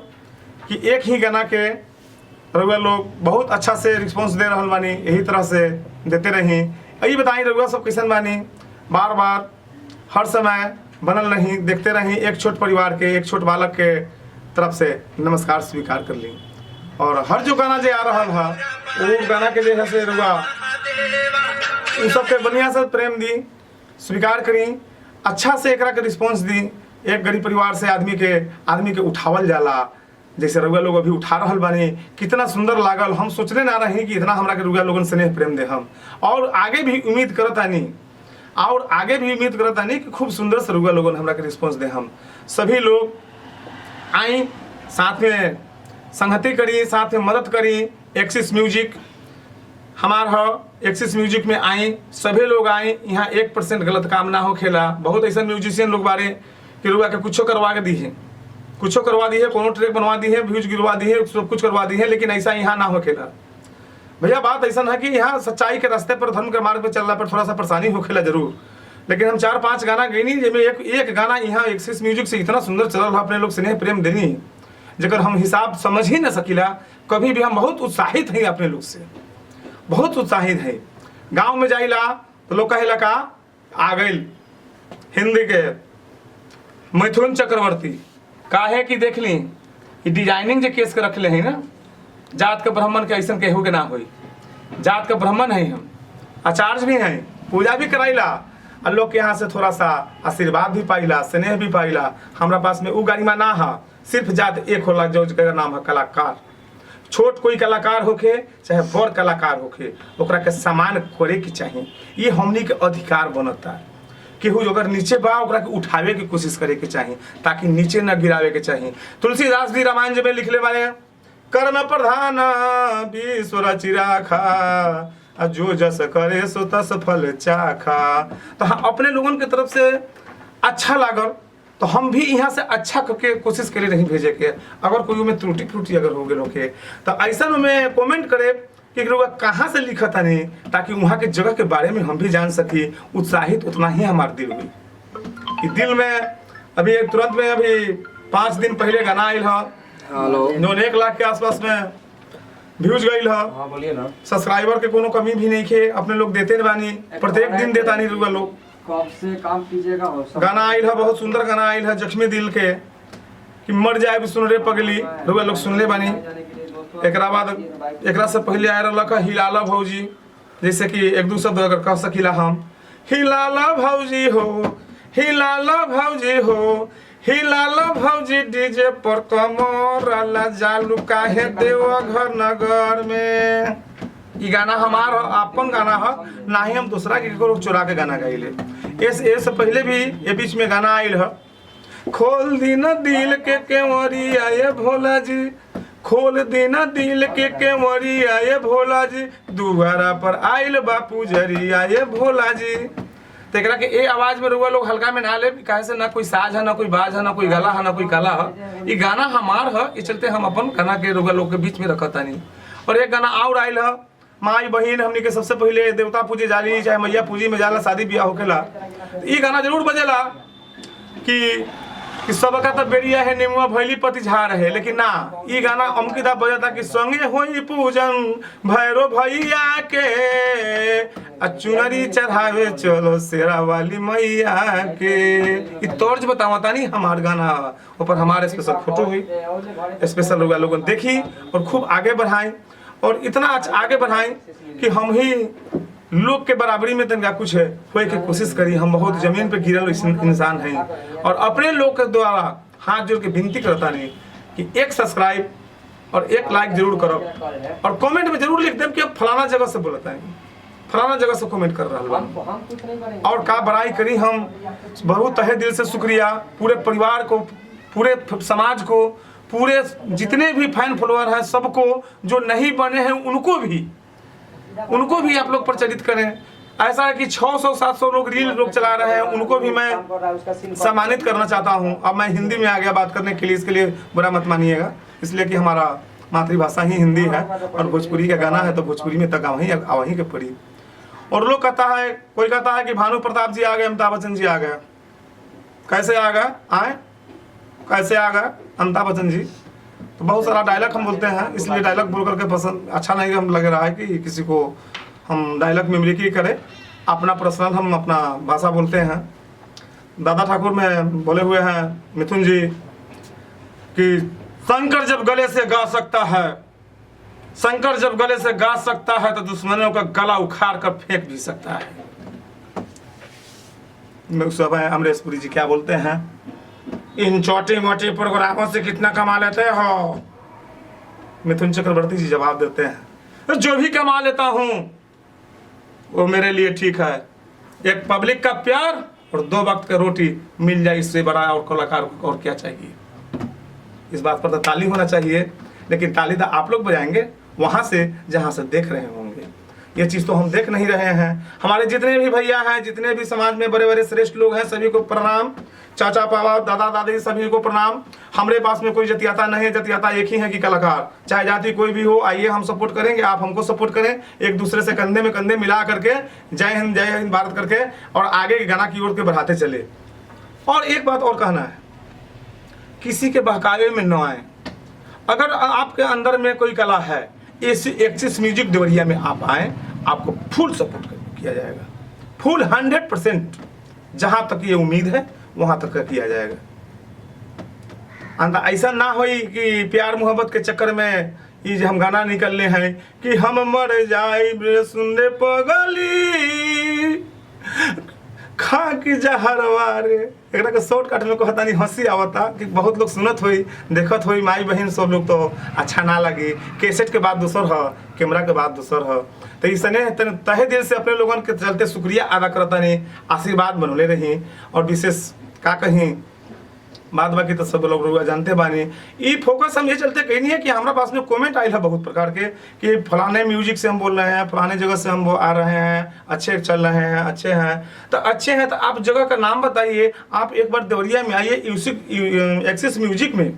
कि एक ही गाना के रउआ लोग बहुत अच्छा से रिस्पॉन्स दे रहल बानी, यही तरह से देते रही। यही बताई रउआ सब कैसन बानी, बार बार हर समय बनल रही, देखते रही। एक छोट परिवार के, एक छोट बालक के तरफ से नमस्कार स्वीकार कर ली। और हर जो गाना जो आ रहा है वो गाना के लिए से रउआ उन सबके बढ़िया से प्रेम दी, स्वीकार करी, अच्छा से एकरा के रिस्पॉन्स दी। एक गरीब परिवार से आदमी के उठावल जाला, जैसे रउआ लोग अभी उठा रहल बानी, कितना सुंदर लागल। हम सोचले ना रही कि इतना हमरा के रउआ लोगन स्नेह प्रेम दे हम, और आगे भी उम्मीद करतानी कि खूब सुंदर से रउआ लोगन हमरा के रिस्पॉन्स दे हम। सभी लोग आई, साथ में संगति करी, साथ में मदद करी। एक्सिस म्यूजिक हमार हो, एक्सिस म्यूजिक में आई, सभी लोग आई। यहाँ 1% गलत काम ना हो खेला। बहुत ऐसा म्यूजिशियन लोग बारे कि रुआ के कुछो करवा के दी है, कोनो ट्रैक बनवा दी है, व्यूज गिरवा दी है, सब कुछ करवा दी है, लेकिन ऐसा यहाँ ना हो खेला भैया। बात ऐसा है कि यहाँ सच्चाई के रास्ते पर, धर्म के मार्ग पर चलना पर थोड़ा सा परेशानी हो खेला जरूर, लेकिन हम 4-5 गाना गईनी, जिसमें एक गाना यहाँ एक्सिस म्यूजिक से इतना सुंदर चल रहा, अपने लोग स्नेह प्रेम देनी जगह हम हिसाब समझ ही न सकीला कभी भी। हम बहुत उत्साहित हैं अपने लोग से, बहुत उत्साहित है। गांव में जाइला तो लोग कहेला का आ गई हिंदी के मिथुन चक्रवर्ती, काहे कि देख ली डिजाइनिंग जो केस के रखले हैं ना, जात के ब्राह्मण के ऐसा केहू के ना होई। जात के ब्राह्मण है, हम आचार्य भी हैं, पूजा भी कराइला, और लोग के यहाँ से थोड़ा सा आशीर्वाद भी पाइला, स्नेह भी पाइला। हमारा पास में उ गाड़ीमा ना है, सिर्फ जात एक होला जो का नाम है कलाकार। छोट कोई कलाकार होके चाहे बड़ कलाकार होके, ओकरा के सम्मान करे के चाहिए। ये हमनी के अधिकार बनता है। केहू अगर नीचे बा ओकरा के उठावे की कोशिश करे के चाहिए, ताकि नीचे न गिरावे के चाहिए। तुलसीदास जी रामायण जी में लिखले बारे, कर्म प्रधान विश्व रचि राखा, जो जस करे सो तस फल चाखा। तो हाँ, अपने लोगन के तरफ से अच्छा लागल तो हम भी यहाँ से अच्छा करके कोशिश करे रही भेजे के। अगर कोई में त्रुटि अगर हो गए होके तो ऐसा में कमेंट करे कि कहाँ से लिखा था नहीं, ताकि वहाँ के जगह के बारे में हम भी जान सकी। उत्साहित उतना ही हमारे दिल हुई कि दिल में अभी तुरंत में अभी 5 दिन पहले गाना आयल है, जो 1 लाख के आसपास में व्यूज गई है। सब्सक्राइबर के कोनो कमी भी नहीं खे, अपने लोग देते बानी, प्रत्येक दिन देता नहीं रुआ लोग। कब से काम कीजिएगा? गाना आयल है, बहुत सुंदर गाना आयल है, जख्मी दिल के कि मर जाए भी सुन रे पगली, रुआ लोग सुनले बानी। एकरा बाद एकरा से पहले आए रहा हिलाला भौजी, जैसे कि 1-2 शब्द अगर कह सकीला हम, हिलाला भौजी हो, हिलाला भौजी हो, हिलाला भौजी डीजे पर कमर जालू काहे देवा घर नगर में। ये गाना हमार अपन गाना है, ना ही हम दूसरा के चुरा के गाना गाइले। ऐसे पहले भी ये बीच में गाना आयल है, खोल दीना दिल के केवरी आए भोला जी, खोल देना दिल के केवरी आए भोला जी, दुआरा पर आयल बापू जरी आए भोला जी। तो एकरा के ए आवाज में रुआ लोग हल्का में ना ले, काहे से ना कोई साज है, ना कोई बाज है, ना कोई गला है, ना कोई कला है। ये गाना हमार है, इस चलते हम अपन गाना के रुआ लोग के बीच में रखता नहीं। और एक गाना और आयल है, माई बहन हमनी के सबसे पहले देवता पूजे जाली, चाहे मैया पूजी में जाला, शादी ब्याह होकेला, ये गाना जरूर बजेला कि सबका तो बेरिया है नेमुआ भैली पति झाड़ है, लेकिन ना, ये गाना अमकिदा बजता कि संगे होई पूजन भैरो भैया के, चुनरी चढ़ावे चलो शेरा वाली मैया के। ये तर्ज बतावता नहीं हमार गाना, ऊपर हमारे स्पेशल फोटो हुई, स्पेशल लोगों देखी और खूब आगे बढ़ाएं, और इतना आगे बढ़ाएं कि हम ही लोग के बराबरी में तनका कुछ है होए की कोशिश करी। हम बहुत जमीन पे गिरल इंसान हैं, और अपने लोग के द्वारा हाथ जोड़ के विनती करता नहीं कि एक सब्सक्राइब और एक लाइक जरूर करो और कमेंट में जरूर लिख दें कि अब फलाना जगह से बोलता है, फलाना जगह से कमेंट कर रहा है। हम कुछ नहीं करेंगे। और का बड़ाई करी हम, बहुत तहे दिल से शुक्रिया पूरे परिवार को, पूरे समाज को, पूरे जितने भी फैन फॉलोअर हैं सबको, जो नहीं बने हैं उनको भी आप लोग प्रचलित करें। ऐसा है कि 600-700 लोग रील लोग चला रहे हैं, उनको भी मैं सम्मानित करना चाहता हूं। अब मैं हिंदी में आ गया बात करने के लिए, इसके लिए बुरा मत मानिएगा, इसलिए कि हमारा मातृभाषा ही हिंदी है और भोजपुरी का गाना है तो भोजपुरी में तक वहीं के पड़ी। और लोग कहता है, कोई कहता है कि भानु प्रताप जी आ गए, अमिताभ बच्चन जी आ गए। कैसे आ गए? कैसे आ गए अमिताभ बच्चन जी? तो बहुत सारा डायलॉग हम बोलते हैं, इसलिए डायलॉग बोल करके पसंद अच्छा नहीं हम लग रहा है कि किसी को हम डायलॉग में मिमिक्री करें। अपना पर्सनल हम अपना भाषा बोलते हैं। दादा ठाकुर में बोले हुए हैं मिथुन जी कि शंकर जब गले से गा सकता है, शंकर जब गले से गा सकता है तो दुश्मनों का गला उखाड़ कर फेंक भी सकता है। सब अमरीश पुरी जी क्या बोलते हैं, इन छोटे मोटे प्रोग्रामों से कितना कमा लेते हो? मिथुन चक्रवर्ती जी जवाब देते हैं, जो भी कमा लेता हूं वो मेरे लिए ठीक है। एक पब्लिक का प्यार और 2 वक्त का रोटी मिल जाए, इससे बड़ा और कलाकार को और क्या चाहिए। इस बात पर तो ताली होना चाहिए, लेकिन ताली तो आप लोग बजाएंगे वहां से जहां से देख रहे होंगे। ये चीज तो हम देख नहीं रहे हैं। हमारे जितने भी भैया हैं, जितने भी समाज में बड़े बड़े श्रेष्ठ लोग हैं, सभी को प्रणाम। चाचा पापा दादा दादी सभी को प्रणाम। हमारे पास में कोई जतियाता नहीं है, जतियाता एक ही है कि कलाकार, चाहे जाति कोई भी हो। आइए हम सपोर्ट करेंगे, आप हमको सपोर्ट करें, एक दूसरे से कंधे में कंधे मिला करके जय हिंद भारत करके और आगे के गाना की ओर के बढ़ाते चले। और एक बात और कहना है, किसी के बहकावे में न आए। अगर आपके अंदर में कोई कला है, एक्सिस म्यूजिक देवरिया में आप आए, आपको फुल सपोर्ट किया जाएगा, फुल 100%। जहां तक ये उम्मीद है वहां तक किया जाएगा। ऐसा ना हो कि प्यार मोहब्बत के चक्कर में ये जो हम गाना निकलने हैं कि हम मर जाए सुनने पगली खा की जहरवा रे। एकरा के शॉर्टकट में कहता नहीं हंसी आवता कि बहुत लोग सुनत होई, देखत होई, माई बहन सब लोग तो अच्छा ना लगी। कैसेट के बाद दूसर है, कैमरा के बाद दूसर है। तो इसने तहे दिल से अपने लोगन के चलते शुक्रिया अदा करता नहीं, आशीर्वाद बनौले रही। और विशेष का कहीं बात बाकी तो सब लोग जानते बानी। ये फोकस हम ये चलते कहीं नहीं है कि हमारे पास में कमेंट आए है बहुत प्रकार के कि फलाने म्यूजिक से हम बोल रहे हैं, फलाने जगह से हम आ रहे हैं, अच्छे चल रहे हैं, अच्छे हैं। तो अच्छे हैं तो आप जगह का नाम बताइए। आप एक बार देवरिया में आइए, एक्सिस म्यूजिक में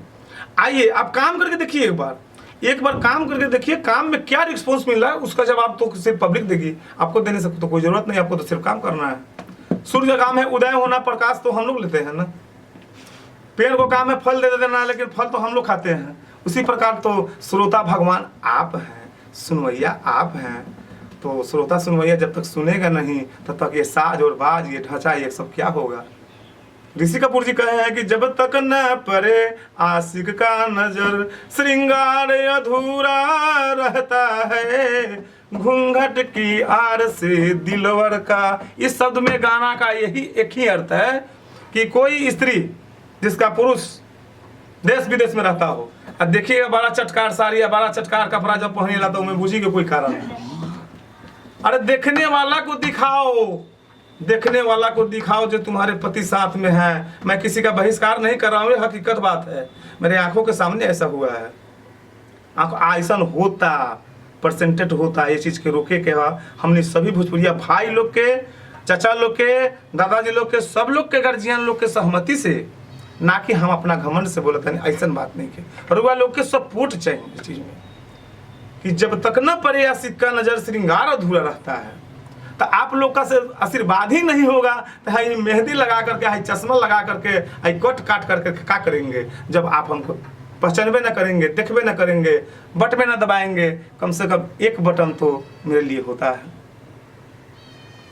आइए, आप काम करके देखिए। एक बार काम करके देखिए, काम में क्या रिस्पॉन्स मिल रहा है उसका जवाब तो सिर्फ पब्लिक देगी। आपको देने से तो कोई जरूरत नहीं, आपको तो सिर्फ काम करना है। सूर्य का काम है उदय होना, प्रकाश तो हम लोग लेते हैं ना। पेड़ को काम है फल दे देना, लेकिन फल तो हम लोग खाते हैं। उसी प्रकार तो श्रोता भगवान आप हैं, सुनवैया आप हैं। तो श्रोता सुनवैया जब तक सुनेगा नहीं तब तक ये साज और बाज, ये ढांचा, ये सब क्या होगा। ऋषि कपूर जी कहे हैं कि जब तक न परे आशिक का नजर, श्रृंगार अधूरा रहता है, घूंघट की आड़ से दिलवर का। इस शब्द में गाना का यही एक ही अर्थ है कि कोई स्त्री जिसका पुरुष देश विदेश में रहता हो, अब देखिएगा बड़ा चटकार साड़ी या बड़ा चटकार कपड़ा जब पहने ला तो मैं बुझी के कोई कारण नहीं। अरे देखने वाला को दिखाओ, देखने वाला को दिखाओ जो तुम्हारे पति साथ में है। मैं किसी का बहिष्कार नहीं कर रहा हूँ, हकीकत बात है, मेरे आंखों के सामने ऐसा हुआ है। ऐसा होता परसेंटेज होता, ये चीज के रोके के हमने सभी भोजपुरिया भाई लोग के, चाचा लोग के, दादाजी लोग के, सब लोग के, गार्जियन लोग के सहमति से, ना कि हम अपना घमंड से बोलते हैं। ऐसा बात नहीं के, और वह लोग के सपोर्ट चाहिए इस चीज में कि जब तक न परे आशिक का नजर, श्रृंगार अधूरा रहता है। तो आप लोग का से आशीर्वाद ही नहीं होगा तो हाई मेहंदी लगा करके, हाई चश्मा लगा करके, हाई कट काट करके क्या करेंगे जब आप हमको पहचानबे न करेंगे, देखबे न करेंगे, बटन न दबाएंगे। कम से कम एक बटन तो मेरे लिए होता है,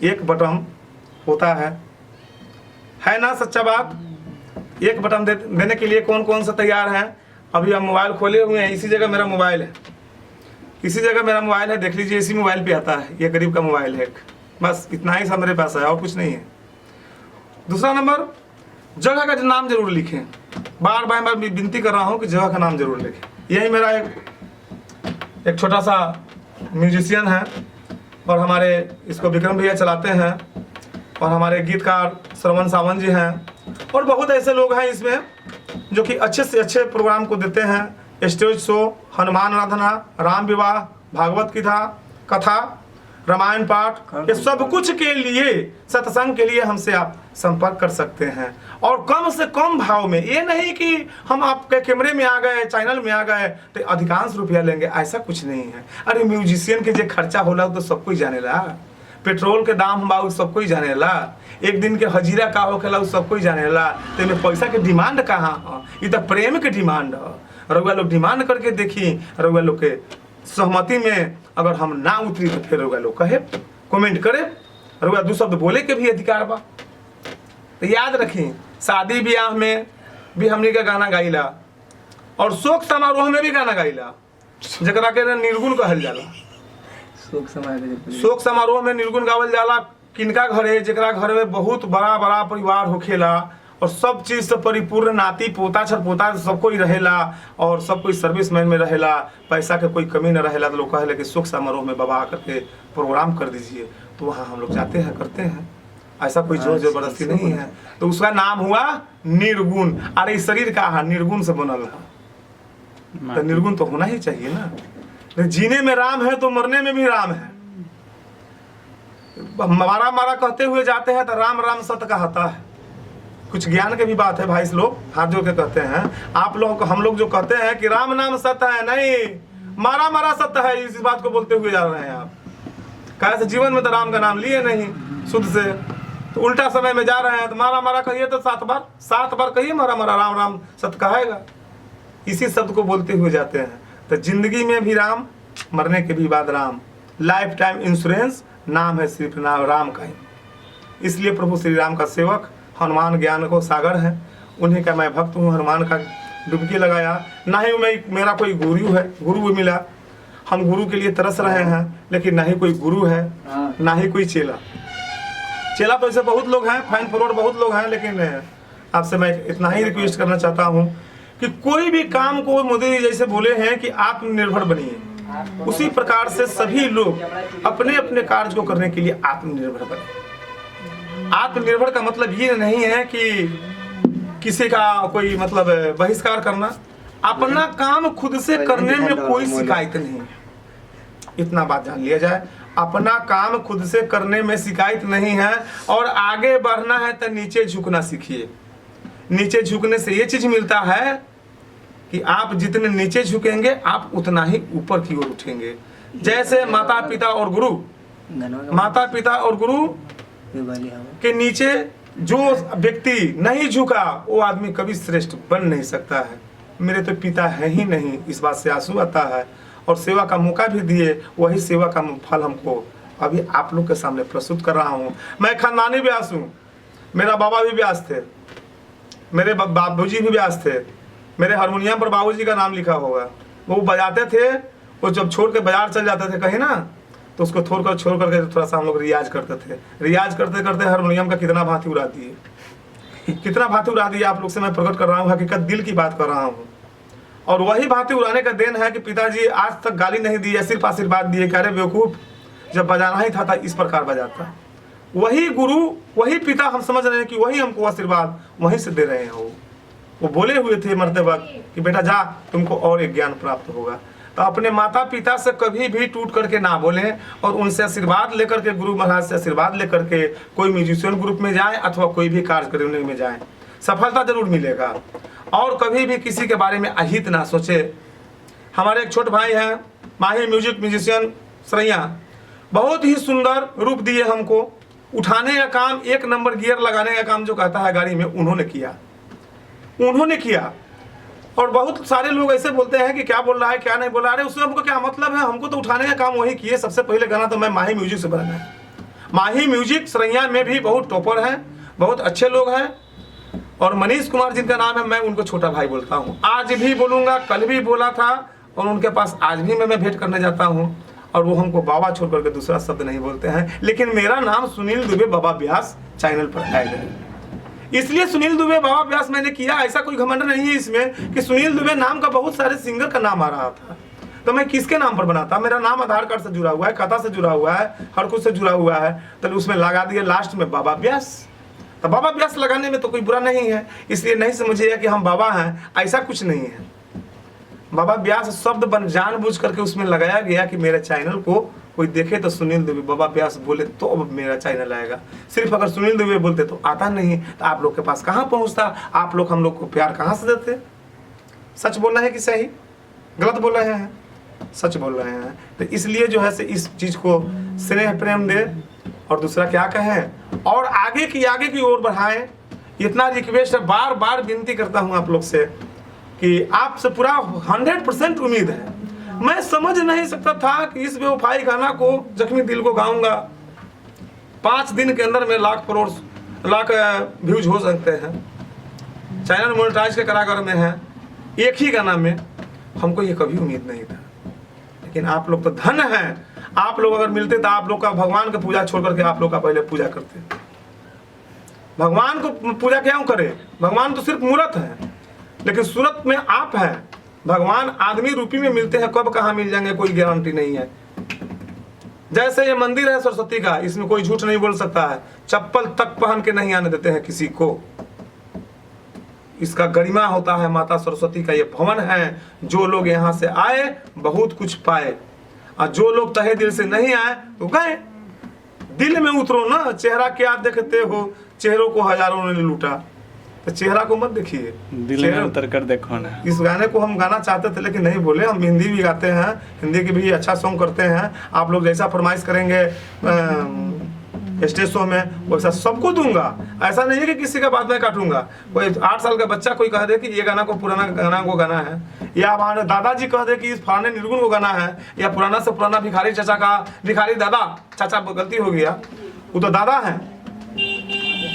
एक बटन होता है ना सच्चा बात। एक बटन देने के लिए कौन कौन सा तैयार है। अभी हम मोबाइल खोले हुए हैं, इसी जगह मेरा मोबाइल है, इसी जगह मेरा मोबाइल है, देख लीजिए, इसी मोबाइल पे आता है। ये गरीब का मोबाइल है, बस इतना ही सब मेरे पास है और कुछ नहीं है। दूसरा नंबर, जगह का नाम जरूर लिखें। बार बार मैं विनती कर रहा हूँ कि जगह का नाम जरूर लिखें। यही मेरा एक छोटा सा म्यूजिशियन है और हमारे इसको विक्रम भैया चलाते हैं और हमारे गीतकार श्रवण सावंत जी हैं और बहुत ऐसे लोग हैं इसमें जो कि अच्छे से अच्छे प्रोग्राम को देते हैं। स्टेज शो, हनुमान आराधना, राम विवाह, भागवत कथा, रामायण पाठ, ये सब कुछ के लिए, सत्संग के लिए हमसे आप संपर्क कर सकते हैं और कम से कम भाव में। ये नहीं कि हम आपके कैमरे में आ गए, चैनल में आ गए तो अधिकांश रुपया लेंगे, ऐसा कुछ नहीं है। अरे म्यूजिशियन के जो खर्चा होला तो सब कोई जाने ला, पेट्रोल के दाम बा सब कोई जाने ला, एक दिन के हजीरा का होखेला सब कोई जाने ला। तो में पैसा के डिमांड कहाँ है? ये तो प्रेम के डिमांड है। रउआ लोग डिमांड करके देखी, रउआ लोग के सहमति में अगर हम ना उतरी तो फिर रउआ लोग कहे, कमेंट करे, रउआ दो शब्द बोले के भी अधिकार बा। तो याद रखी, शादी ब्याह में भी हमने का गाना गाइला और शोक समारोह में भी गाना गाइला, जकरा के निर्गुण कहल जाला। शोक समारोह में निर्गुण गावल जाला किनका घरे, जकरा घर में बहुत बड़ा बड़ा परिवार होखेला और सब चीज से परिपूर्ण, नाती पोता छरपोता सब कोई रहेला और सब कोई सर्विसमैन में रहेला, पैसा के कोई कमी न रहेला। तो लोग कहले कि शोक समारोह में बाबा आकर के प्रोग्राम कर दीजिए, तो वहाँ हम लोग जाते हैं, करते हैं। ऐसा कोई जोर जबरदस्ती नहीं है। तो उसका नाम हुआ निर्गुण। अरे इस शरीर का है निर्गुण से बनल है, तो निर्गुण तो होना ही चाहिए ना। जीने में राम है तो मरने में भी राम है। मारा मारा कहते हुए जाते हैं तो राम राम सत्य कहता है। कुछ ज्ञान की भी बात है भाई, इस लोग हाथ जोड़ के कहते हैं, आप लोग हम लोग जो कहते हैं कि राम नाम सत्य है, नहीं, मारा मारा सत्य है, इस बात को बोलते हुए जा रहे हैं आप। कैसे जीवन में तो राम का नाम लिए नहीं शुद्ध से, तो उल्टा समय में जा रहे हैं। तो मारा मारा कहिए तो 7 बार कहिए मारा मारा, राम राम सत्य कहेगा, इसी शब्द को बोलते हुए जाते हैं। तो जिंदगी में भी राम, मरने के भी बाद राम, लाइफ टाइम इंश्योरेंस नाम है सिर्फ नाम राम का ही। इसलिए प्रभु श्री राम का सेवक, हनुमान ज्ञान को सागर है, उन्हीं का मैं भक्त हूँ। हनुमान का डुबकी लगाया, ना ही मैं मेरा कोई गुरु मिला, हम गुरु के लिए तरस रहे हैं, लेकिन ना ही कोई गुरु है ना ही कोई चेला। तो ऐसे बहुत लोग हैं, फैन फॉलोअर बहुत लोग हैं, लेकिन आपसे मैं इतना ही रिक्वेस्ट करना चाहता हूँ कि कोई भी काम को मोदी जी जैसे बोले हैं कि आत्मनिर्भर बनिए, उसी प्रकार से सभी लोग अपने अपने कार्य को करने के लिए आत्मनिर्भर बने। आत्मनिर्भर का मतलब ये नहीं है कि किसी का कोई मतलब बहिष्कार करना, अपना काम खुद से करने में कोई शिकायत नहीं है। इतना बात जान लिया जाए, अपना काम खुद से करने में शिकायत नहीं है। और आगे बढ़ना है तो नीचे झुकना सीखिए। नीचे झुकने से ये चीज मिलता है कि आप जितने नीचे झुकेंगे आप उतना ही ऊपर की ओर उठेंगे। जैसे माता पिता और गुरु के नीचे जो व्यक्ति नहीं झुका वो आदमी कभी श्रेष्ठ बन नहीं सकता है। मेरे तो पिता है ही नहीं, इस बात से आंसू आता है। और सेवा का मौका भी दिए, वही सेवा का फल हमको अभी आप लोग के सामने प्रस्तुत कर रहा हूँ। मैं खानदानी व्यास हूँ, मेरा बाबा भी व्यास थे, मेरे बाबूजी भी व्यास थे, मेरे हारमोनियम पर बाबूजी का नाम लिखा होगा। वो बजाते थे, वो जब छोड़ के बाजार चल जाते थे कहीं ना, तो उसको छोड़ करके थोड़ा सा हम लोग रियाज करते थे। रियाज करते करते हारमोनियम का कितना भांति उड़ा दिए, कितना भांति उड़ा दिए आप लोग से मैं प्रकट कर रहा हूँ, हकीकत दिल की बात कर रहा हूँ। और वही भांति उड़ाने का देन है कि पिताजी आज तक गाली नहीं दी है, सिर्फ आशीर्वाद दिए, कह रहे बेवकूफ, जब बजाना ही था इस प्रकार बजाता। वही गुरु, वही पिता, हम समझ रहे हैं कि वही हमको आशीर्वाद वहीं से दे रहे हैं। वो बोले हुए थे मरते वक्त कि बेटा जा, तुमको और एक ज्ञान प्राप्त होगा। तो अपने माता पिता से कभी भी टूट करके ना बोलें और उनसे आशीर्वाद लेकर के, गुरु महाराज से आशीर्वाद लेकर के कोई म्यूजिशियन ग्रुप में जाएं अथवा कोई भी कार्य करने में जाएं, सफलता जरूर मिलेगा। और कभी भी किसी के बारे में अहित ना सोचे। हमारे एक छोटे भाई हैं, माही म्यूजिशियन सरैया, बहुत ही सुंदर रूप दिए हमको। उठाने का काम, 1 नंबर गियर लगाने का काम जो कहता है गाड़ी में, उन्होंने किया। और बहुत सारे लोग ऐसे बोलते हैं कि क्या बोल रहा है क्या नहीं बोल रहा है, उससे हमको क्या मतलब है, हमको तो उठाने का काम वही किए। सबसे पहले गाना तो मैं माही म्यूजिक से बनाया है। माही म्यूजिक सरैया में भी बहुत टॉपर हैं, बहुत अच्छे लोग हैं। और मनीष कुमार जिनका नाम है, मैं उनको छोटा भाई बोलता हूँ। आज भी बोलूँगा, कल भी बोला था, और उनके पास आज भी मैं भेंट करने जाता हूँ। और वो हमको बाबा छोड़ करके दूसरा शब्द नहीं बोलते हैं। लेकिन मेरा नाम सुनील दुबे बाबा व्यास चैनल पर ऐड है। इसलिए सुनील दुबे बाबा व्यास मैंने किया, ऐसा कोई घमंड नहीं है इसमें कि सुनील दुबे नाम का बहुत सारे सिंगर का नाम आ रहा था, तो मैं किसके नाम पर बनाता? मेरा नाम आधार कार्ड से जुड़ा हुआ है, खाता से जुड़ा हुआ है, हर कुछ से जुड़ा हुआ है, तो उसमें लगा दिया लास्ट में बाबा व्यास। तो बाबा व्यास लगाने में तो कोई बुरा नहीं है, इसलिए नहीं समझिएगा कि हम बाबा हैं, ऐसा कुछ नहीं है। बाबा व्यास शब्द बन जानबूझ करके उसमें लगाया गया कि मेरे चैनल को कोई देखे तो सुनील दुबे बाबा व्यास बोले तो अब मेरा चैनल आएगा। सिर्फ अगर सुनील दुबे बोलते तो आता नहीं, तो आप लोग के पास कहाँ पहुँचता? आप लोग हम लोग को प्यार कहाँ से देते? सच बोल रहे हैं कि सही? गलत बोल रहे हैं? सच बोल रहे हैं। तो इसलिए जो है से इस चीज़ को स्नेह प्रेम दे, और दूसरा क्या कहें, और आगे की ओर बढ़ाएं। इतना रिक्वेस्ट है, बार बार विनती करता हूँ आप लोग से कि आपसे पूरा 100% उम्मीद है। मैं समझ नहीं सकता था कि इस बेवफाई गाना को, जख्मी दिल को गाऊंगा, 5 दिन के अंदर में लाख व्यूज हो सकते हैं। चैनल मोनेटाइज के कारागार में है, एक ही गाना में। हमको ये कभी उम्मीद नहीं था, लेकिन आप लोग तो धन हैं। आप लोग अगर मिलते तो आप लोग का भगवान का पूजा छोड़ करके आप लोग का पहले पूजा करते। भगवान को पूजा क्यों करें? भगवान तो सिर्फ मूर्त है, लेकिन सूरत में आप हैं। भगवान आदमी रूपी में मिलते हैं, कब कहाँ मिल जाएंगे कोई गारंटी नहीं है। जैसे ये मंदिर है सरस्वती का, इसमें कोई झूठ नहीं बोल सकता है। चप्पल तक पहन के नहीं आने देते हैं किसी को। इसका गरिमा होता है माता सरस्वती का ये भवन है। जो लोग यहाँ से आए बहुत कुछ पाए, और जो लोग तहे दिल से नहीं आए तो गए। दिल में उतरो ना, चेहरा क्या देखते हो? चेहरों को हजारों ने लूटा, तो चेहरा को मत देखिए, दिल में उतर कर देखो ना। इस गाने को हम गाना चाहते थे लेकिन नहीं बोले। हम हिंदी भी गाते हैं, हिंदी की भी अच्छा सॉन्ग करते हैं। आप लोग जैसा फरमाइश करेंगे स्टेज शो में वैसा सबको दूंगा। ऐसा नहीं है कि किसी का बात में काटूंगा। कोई 8 साल का बच्चा कोई कह दे कि ये गाना को पुराना गाना को गाना है, या हमारे दादाजी कह दे कि इस पुराने निर्गुण को गाना है, या पुराना से पुराना भिखारी चाचा का, भिखारी दादा चाचा गलती हो गया, वो तो दादा है,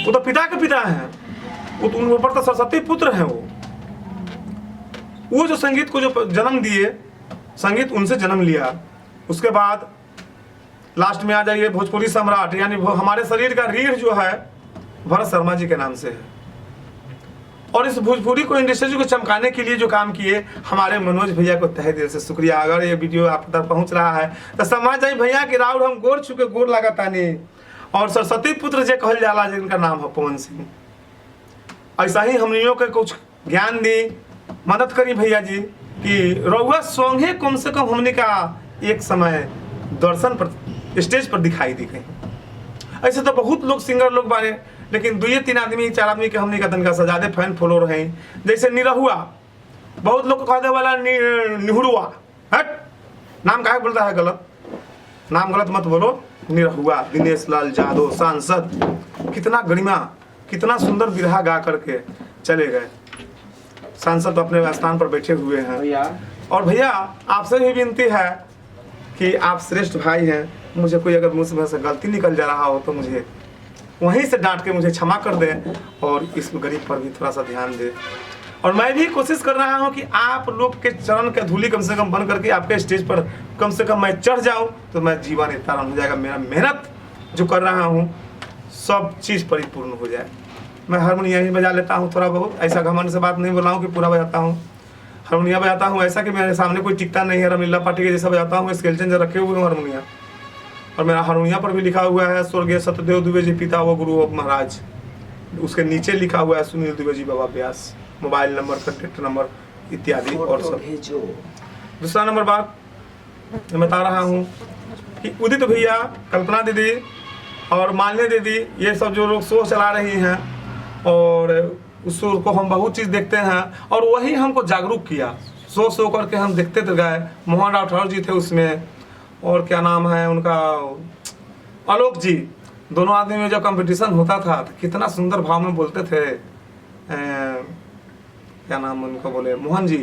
वो तो पिता के पिता है, वो तो उन ऊपर तो सरस्वती पुत्र है। वो जो संगीत को जो जन्म दिए, संगीत उनसे जन्म लिया। उसके बाद लास्ट में आ जाइए भोजपुरी सम्राट, यानी हमारे शरीर का रीढ़ जो है भरत शर्मा जी के नाम से है। और इस भोजपुरी को, इंडस्ट्री को चमकाने के लिए जो काम किए हमारे मनोज भैया को तहे दिल से शुक्रिया। अगर ये वीडियो आप तक पहुंच रहा है तो समझ जाइए भैया कि राउर हम गोर छुके गोर लगातानी। और सरस्वती पुत्र जे कहल जाला, जिनका नाम है पवन सिंह। ऐसा ही हमनियों के कुछ ज्ञान दी, मदद करी भैया जी कि रउआ सॉन्ग है कम से कम हमने का एक समय दर्शन पर, स्टेज पर दिखाई दी कहीं। ऐसे तो बहुत लोग सिंगर लोग बारे, लेकिन 2-3 आदमी 4 आदमी के हमने का तनका से ज्यादा फैन फॉलोअर हैं। जैसे निरहुआ, बहुत लोग को कहने वाला निहुरुआ, हट नाम काहे बोलता है? गलत नाम, गलत मत बोलो। निरहुआ, दिनेश लाल यादव सांसद, कितना गरिमा, कितना सुंदर बिरहा गा करके चले गए। सांसद अपने स्थान पर बैठे हुए हैं। और भैया आपसे भी विनती है कि आप श्रेष्ठ भाई हैं, मुझे कोई अगर मुझ से गलती निकल जा रहा हो तो मुझे वहीं से डांट के मुझे क्षमा कर दें, और इस गरीब पर भी थोड़ा सा ध्यान दें। और मैं भी कोशिश कर रहा हूं कि आप लोग के चरण के धूली कम से कम बन करके आपके स्टेज पर कम से कम मैं चढ़ जाऊं तो मैं जीवन इतना हो जाएगा। मेरा मेहनत जो कर रहा हूं सब चीज़ परिपूर्ण हो जाए। मैं हारमोनियम ही बजा लेता हूं थोड़ा बहुत, ऐसा घमंड से बात नहीं बोल रहा हूँ कि पूरा बजाता हूँ। हारमोनियम बजाता हूँ ऐसा कि मेरे सामने कोई टिकता नहीं है, रमीला पार्टी के जैसा बजाता हूँ। स्केलचन रखे हुए हूँ हारमोनियम, और मेरा हारमोनियम पर भी लिखा हुआ है स्वर्गीय सत्यदेव दुबे जी पिता व गुरु महाराज। उसके नीचे लिखा हुआ है सुनील दुबे जी बाबा व्यास, मोबाइल नंबर, कॉन्टेक्ट नंबर इत्यादि और सब। दूसरा नंबर बात मैं बता रहा हूँ कि उदित भैया, कल्पना दीदी और मालिनी दीदी, ये सब जो लोग शो चला रही हैं, और उस शो को हम बहुत चीज़ देखते हैं, और वही हमको जागरूक किया। शो करके हम देखते तो गए। मोहन राठौर जी थे उसमें, और क्या नाम है उनका, आलोक जी। दोनों आदमी में जब कंपटीशन होता था तो कितना सुंदर भाव में बोलते थे। क्या नाम उनको बोले, मोहन जी,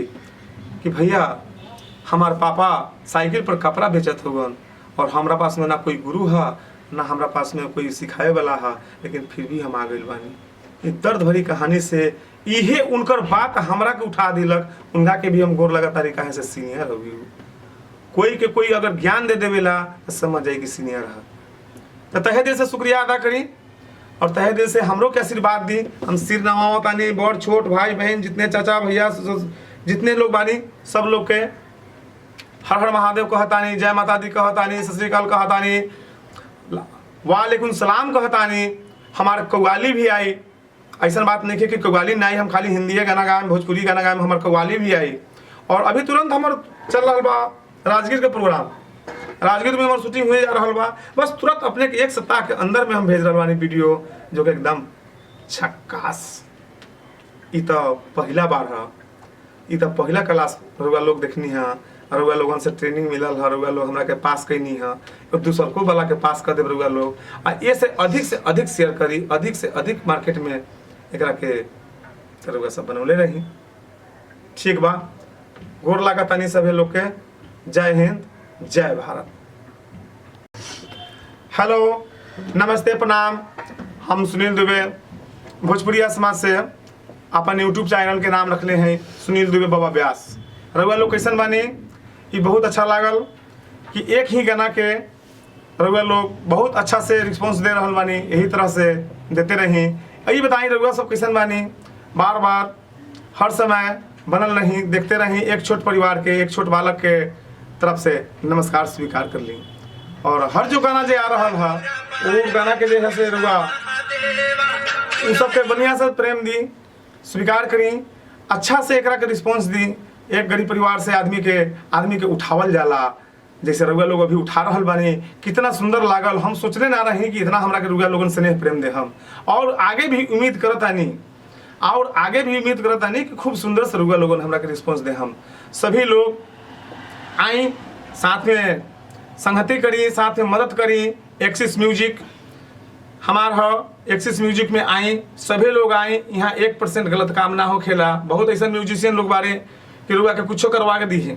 कि भैया हमारे पापा साइकिल पर कपड़ा बेचत होगन, और हमारा पास में ना कोई गुरु है ना हमारा पास में कोई सिखाए वाला है, लेकिन फिर भी हम आ गए बानी। ये दर्द भरी कहानी से इहे उनकर बात हमरा के उठा दिलक। उनका के भी हम गोर लगातारी कहे से सीनियर हो गई। कोई के कोई अगर ज्ञान दे देवेला तो समझ जाए कि सीनियर है। तो तहे दिल से शुक्रिया अदा करी। और तहे दिल से हमरो के आशीर्वाद दी। हम सिर नवाओ तानी, बड़ छोट भाई बहन जितने चाचा भैया जितने लोग बानी सब लोग के हर हर महादेव कहतानी, जय माता दी कहतानी, सत श्री अकाल कहतानी, वालेकुम सलाम कहतानी। हमार कव्वाली भी आई, ऐसा बात नहीं है कि कव्वाली नहीं, हम खाली हिंदी गाना गाएं, भोजपुरी गाना गाएं, हमार कव्वाली भी आई। और अभी तुरंत हमार चल रहा बा राजगीर के प्रोग्राम, राजगीर में हमार शूटिंग हुए जा रहा बा। बस तुरंत अपने एक सप्ताह के अंदर में हम भेज रहा बानी वीडियो जो कि एकदम झक्कास। ई तो पहला बार है, ई तो पहला क्लास रुआ लोग देखनी है, रुआ लोगन से ट्रेनिंग मिलल है, रुआ लोग हमरा के पास कैनी है, और दूसरको वाला के पास कर दे रुआ लोग। आ ये से अधिक शेयर करी, अधिक से अधिक मार्केट में एकरा के रुआ सब बनौले रही। ठीक बा, गोर लागा तानी सभी लोग के। जय हिंद, जय भारत। हेलो, नमस्ते, प्रणाम। हम सुनील दुबे भोजपुरिया समाज से अपन यूट्यूब चैनल के नाम रखले हैं सुनील दुबे बाबा व्यास। रउआ लोग कैसन बानी? ये बहुत अच्छा लागल कि एक ही गाना के रउआ लोग बहुत अच्छा से रिस्पॉन्स दे रहल बानी, यही तरह से देते रही। यही बताई रउआ सब कैसन बानी, बार बार हर समय बनल रही, देखते रही। एक छोट परिवार के, एक छोट बालक के तरफ से नमस्कार स्वीकार कर ली। और हर जो गाना जे आ रहा है वो गाना के जे है से रउआ उन सबके बढ़िया से प्रेम दी, स्वीकार करी, अच्छा से एकरा के रिस्पॉन्स दी। एक गरीब परिवार से आदमी के उठावल जाला, जैसे रउआ लोग अभी उठा रहल बानी, कितना सुंदर लागल। हम सोचले ना रही कि इतना हमरा के रउआ लोगन स्नेह प्रेम दे हम, और आगे भी उम्मीद करतानी कि खूब सुंदर से रउआ लोगन हमरा के रिस्पॉन्स दे हम। सभी लोग आई, साथ में संगति करी, साथ में मदद करी। एक्सिस म्यूजिक हमार हो, एक्सिस म्यूजिक में आई, सभी लोग आई। यहाँ 1% गलत काम ना हो खेला। बहुत ऐसा म्यूजिशियन लोग बारे कि रुआ के कुछो करवा के दी है,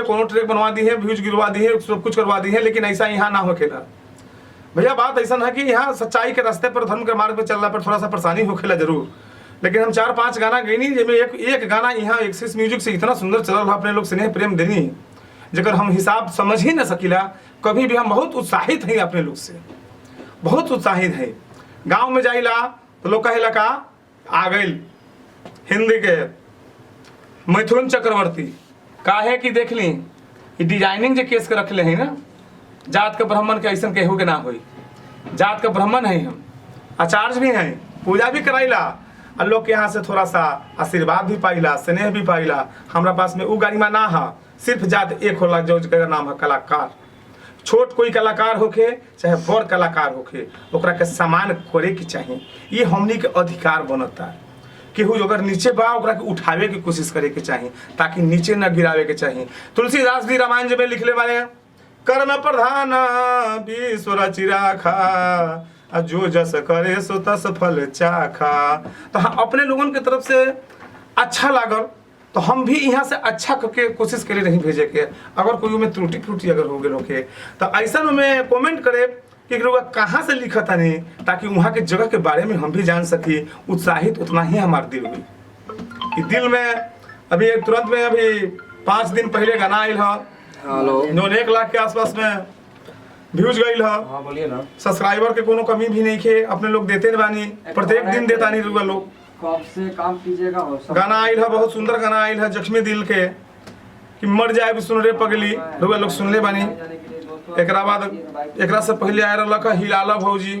कोनो ट्रैक बनवा दी है, व्यूज गिरवा दी है, सब कुछ करवा दी है, लेकिन ऐसा यहाँ ना हो खेला। भैया बात ऐसा है कि यहाँ सच्चाई के रास्ते पर, धर्म के मार्ग पर चलना पर थोड़ा सा परेशानी हो खेला जरूर, लेकिन हम 4-5 गाना गईनी, जिसमें एक गाना यहाँ एक्सिस म्यूजिक से इतना सुंदर चल रहा, अपने लोग स्नेह प्रेम देनी जगह हम हिसाब समझ ही न सकीला कभी भी। हम बहुत उत्साहित हैं अपने लोग से, बहुत उत्साहित है। गांव में जाइला तो लोग कहेला का आ गई हिंदी के मैथुन चक्रवर्ती, काहे कि देख ली डिजाइनिंग जो केस के रखले हैं ना, जात के ब्राह्मण के ऐसा केहू के ना होई। जात के ब्राह्मण है, हम आचार्य भी हैं, पूजा भी कराइला, और लोग के यहाँ से थोड़ा सा आशीर्वाद भी पाइला, स्नेह भी पाइला। हमारा पास में उ गरिमा ना है, सिर्फ जात एक होला जो जगह नाम है कलाकार। छोट कोई कलाकार होके चाहे बड़ कलाकार होके, ओकरा के सम्मान करे के चाहिए। ये हमनी के अधिकार बनता है। केहू अगर नीचे बा ओकरा के उठावे की कोशिश करे के चाहिए, ताकि नीचे न गिरावे के चाहिए। तुलसीदास भी रामायण में लिखले बारे, कर्म प्रधान विश्व रचि राखा, जो जस करे सो तस फल चाखा। तो हाँ, अपने लोगन के तरफ से अच्छा लागल तो हम भी यहाँ से अच्छा करके कोशिश करे नहीं भेजे के। अगर कोई में त्रुटि अगर हो गए होके तो ऐसा में कमेंट करे कि लोग कहाँ से लिखता नहीं, ताकि वहाँ के जगह के बारे में हम भी जान सकी। उत्साहित उतना ही हमारे दिल हुई। दिल में अभी तुरंत में अभी 5 दिन पहले गाना आयल है, जो 1 लाख के आसपास में व्यूज गई है। बोलिए ना। सब्सक्राइबर के कोनो कमी भी नहीं खे, अपने लोग देते बानी, प्रत्येक दिन देता नहीं रुआ लोग। कब से काम कीजिएगा? गाना आयल है, बहुत सुंदर गाना आयल है, जख्मी दिल के कि मर जाए भी सुन रे पगली, रुआ लोग सुनले बानी। एकरा बाद एकरा से पहले आए रहा हिलाला भौजी,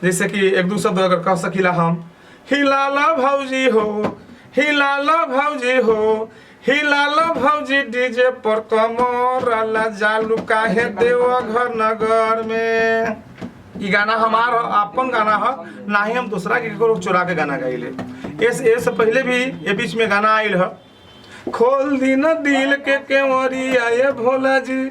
जैसे कि 1-2 शब्द अगर कह सकीला हम। हिलाला भौजी हो, हिलाला भौजी हो, हिलाला भौजी डीजे पर कमर जालू काहे देवा घर नगर में। ये गाना हमार अपन गाना है, ना ही हम दूसरा के चुरा के गाना गाइले। ऐसे पहले भी ये बीच में गाना आयल है, खोल दीना दिल के केवरी आए भोला जी,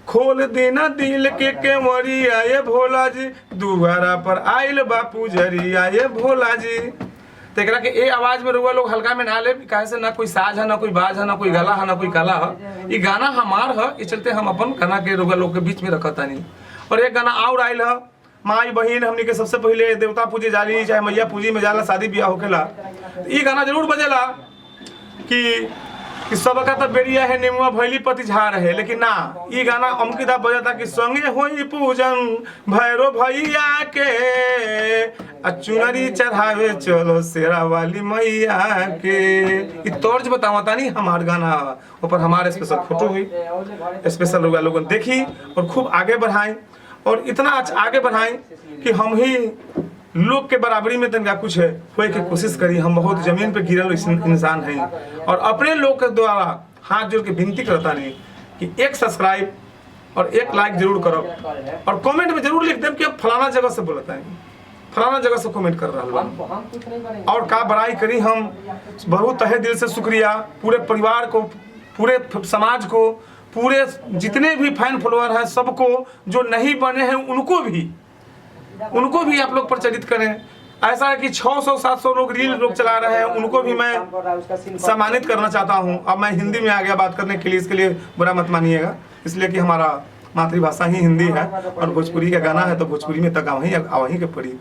खोल देना दिल के केवरी आए भोला जी, दुआरा पर आयल बापू जरी आए भोला जी। तो एकरा के ए आवाज में रुआ लोग हल्का में ना ले, काहे से ना कोई साज है, ना कोई बाज है, ना कोई गला है, ना कोई कला है। ये गाना हमार है, इस चलते हम अपन गाना के रुआ लोग के बीच में रखता नहीं। और एक गाना और आयल है, माई बहन हमनी के सबसे पहले देवता पूजे जाली चाहे मैया पूजी में जाला, शादी ब्याह होखेला, ये गाना जरूर बजेला कि कि सबका तो बेरिया है नेमुआ भैली पति झाड़ है, लेकिन ना ये गाना अमकिदा बजाता कि संगे होई पूजन भैरो भैया के चुनरी चढ़ावे चलो शेरा वाली मैया के। ये तर्ज बतावता नहीं हमार गाना ऊपर हमारे स्पेशल फोटो हुई, स्पेशल लोगों ने देखी और खूब आगे बढ़ाएं और इतना आगे बढ़ाएं कि हम ही लोग के बराबरी में तनका कुछ है होए की कोशिश करी। हम बहुत जमीन पे गिरल इंसान हैं और अपने लोग के द्वारा हाथ जोड़ के विनती करता नहीं कि एक सब्सक्राइब और एक लाइक जरूर करो और कमेंट में जरूर लिख दें कि अब फलाना जगह से बोलता है, फलाना जगह से कमेंट कर रहा हूँ और का बड़ाई करी। हम बहुत तहे दिल से शुक्रिया पूरे परिवार को, पूरे समाज को, पूरे जितने भी फैन फॉलोअर हैं सबको, जो नहीं बने हैं उनको भी आप लोग प्रचलित करें। ऐसा है कि 600-700 लोग रील लोग चला रहे हैं, उनको भी मैं सम्मानित करना चाहता हूं। अब मैं हिंदी में आ गया बात करने के लिए, इसके लिए बुरा मत मानिएगा, इसलिए कि हमारा मातृभाषा ही हिंदी है और भोजपुरी का गाना है तो भोजपुरी में तक वहीं के पड़ी।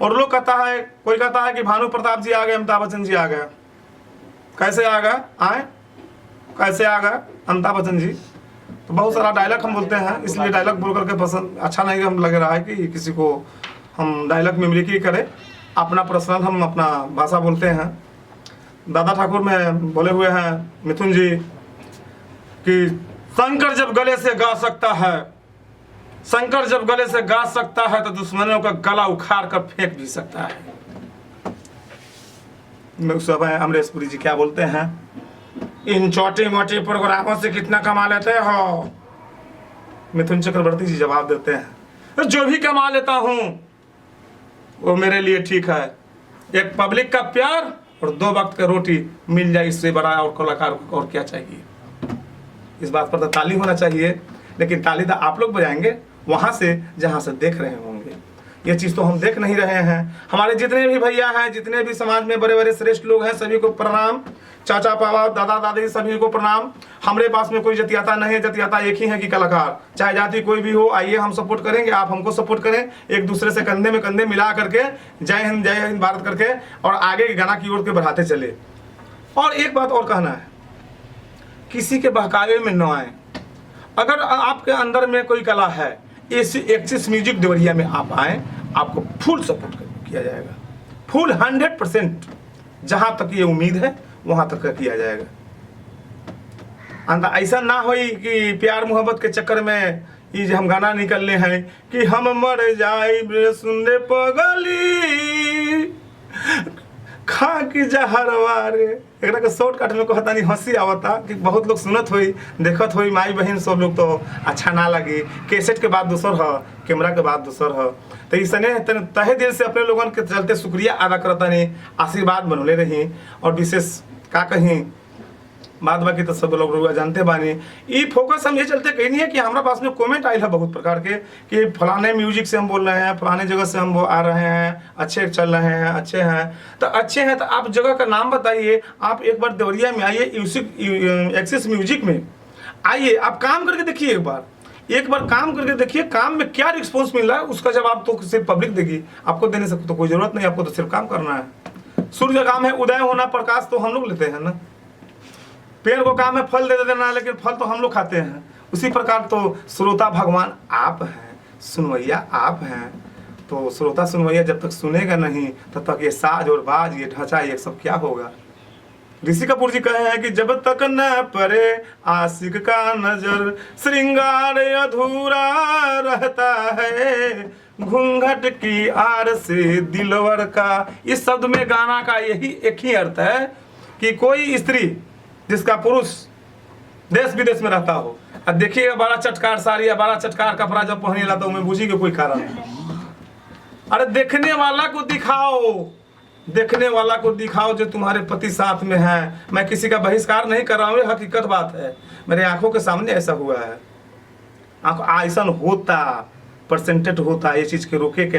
और लोग कहता है, कोई कहता है कि भानु प्रताप जी आ गए, अमिताभ बच्चन जी आ गए। कैसे आ गए? आए कैसे आ गए अमिताभ बच्चन जी? तो बहुत सारा डायलॉग हम बोलते हैं, इसलिए डायलॉग बोल करके पसंद अच्छा नहीं हम लग रहा है कि किसी को हम डायलॉग मिमिक्री करें। अपना पर्सनल हम अपना भाषा बोलते हैं। दादा ठाकुर में बोले हुए हैं मिथुन जी कि शंकर जब गले से गा सकता है, शंकर जब गले से गा सकता है तो दुश्मनों का गला उखाड़ कर फेंक भी सकता है। सब अमरेशपुरी जी क्या बोलते हैं, इन छोटे मोटे प्रोग्रामों से कितना कमा लेते हो? मिथुन चक्रवर्ती जी जवाब देते हैं, जो भी कमा लेता हूं वो मेरे लिए ठीक है। एक पब्लिक का प्यार और 2 वक्त का रोटी मिल जाए, इससे बड़ा और कलाकार को और क्या चाहिए। इस बात पर तो ताली होना चाहिए, लेकिन ताली तो आप लोग बजाएंगे वहां से जहां से देख रहे होंगे। ये चीज़ तो हम देख नहीं रहे हैं। हमारे जितने भी भैया हैं, जितने भी समाज में बड़े बड़े श्रेष्ठ लोग हैं, सभी को प्रणाम। चाचा पापा दादा दादी सभी को प्रणाम। हमारे पास में कोई जतियाता नहीं है, जतियाता एक ही है कि कलाकार, चाहे जाति कोई भी हो। आइए हम सपोर्ट करेंगे, आप हमको सपोर्ट करें, एक दूसरे से कंधे में कंधे मिला करके जय हिंद भारत करके और आगे के गाना की ओर के बढ़ाते चले। और एक बात और कहना है, किसी के बहकावे में न आए। अगर आपके अंदर में कोई कला है, एक्सिस म्यूजिक देवरिया में आप आए, आपको फुल सपोर्ट किया जाएगा, फुल 100%। जहां तक ये उम्मीद है वहां तक किया जाएगा। ऐसा ना हो कि प्यार मोहब्बत के चक्कर में ये जो हम गाना निकलने हैं कि हम मर जाए सुनने पगली खा की जहरवा रे। एकरा के शॉर्टकट में कहता नहीं हंसी आवता कि बहुत लोग सुनत होई देखत होई माई बहन सब लोग, तो अच्छा ना लगी। कैसेट के बाद दूसर है, कैमरा के बाद दूसर है। तो इसने तहे दिल से अपने लोगों के चलते शुक्रिया अदा करता नहीं, आशीर्वाद बनौले रही। और विशेष का कहीं बात बाकी तो सब लोग जानते बानी। ये फोकस हम ये चलते कहीं नहीं है कि हमारे पास में कमेंट आए है बहुत प्रकार के कि फलाने म्यूजिक से हम बोल रहे हैं, फलाने जगह से हम आ रहे हैं, अच्छे चल रहे हैं, अच्छे हैं। तो अच्छे हैं तो आप जगह का नाम बताइए। आप एक बार देवरिया में आइए, एक्सिस म्यूजिक में आइए, आप काम करके देखिए। एक बार काम करके देखिए, काम में क्या रिस्पॉन्स मिल रहा है उसका जवाब तो सिर्फ पब्लिक देगी। आपको देने से तो कोई जरूरत नहीं, आपको तो सिर्फ काम करना है। सूर्य का काम है उदय होना, प्रकाश तो हम लोग लेते हैं ना। पेड़ को काम है फल दे देना, लेकिन फल तो हम लोग खाते हैं। उसी प्रकार तो श्रोता भगवान आप हैं, सुनवैया आप हैं। तो श्रोता सुनवैया जब तक सुनेगा नहीं तब तक ये साज और बाज, ये ढांचा, ये सब क्या होगा। ऋषि कपूर जी कहे हैं कि जब तक न परे आशिक का नजर, श्रृंगार अधूरा रहता है, घूंघट की आड़ से दिलवर का। इस शब्द में गाना का यही एक ही अर्थ है कि कोई स्त्री जिसका पुरुष देश विदेश में रहता हो, अब देखिएगा बड़ा चटकार साड़ी या बड़ा चटकार कपड़ा जब पहने ला तो मैं बुझी के कोई कारण नहीं। अरे देखने वाला को दिखाओ, देखने वाला को दिखाओ जो तुम्हारे पति साथ में है। मैं किसी का बहिष्कार नहीं कर रहा हूँ, हकीकत बात है, मेरे आंखों के सामने ऐसा हुआ है। ऐसा होता परसेंटेज होता, ये चीज के रोके के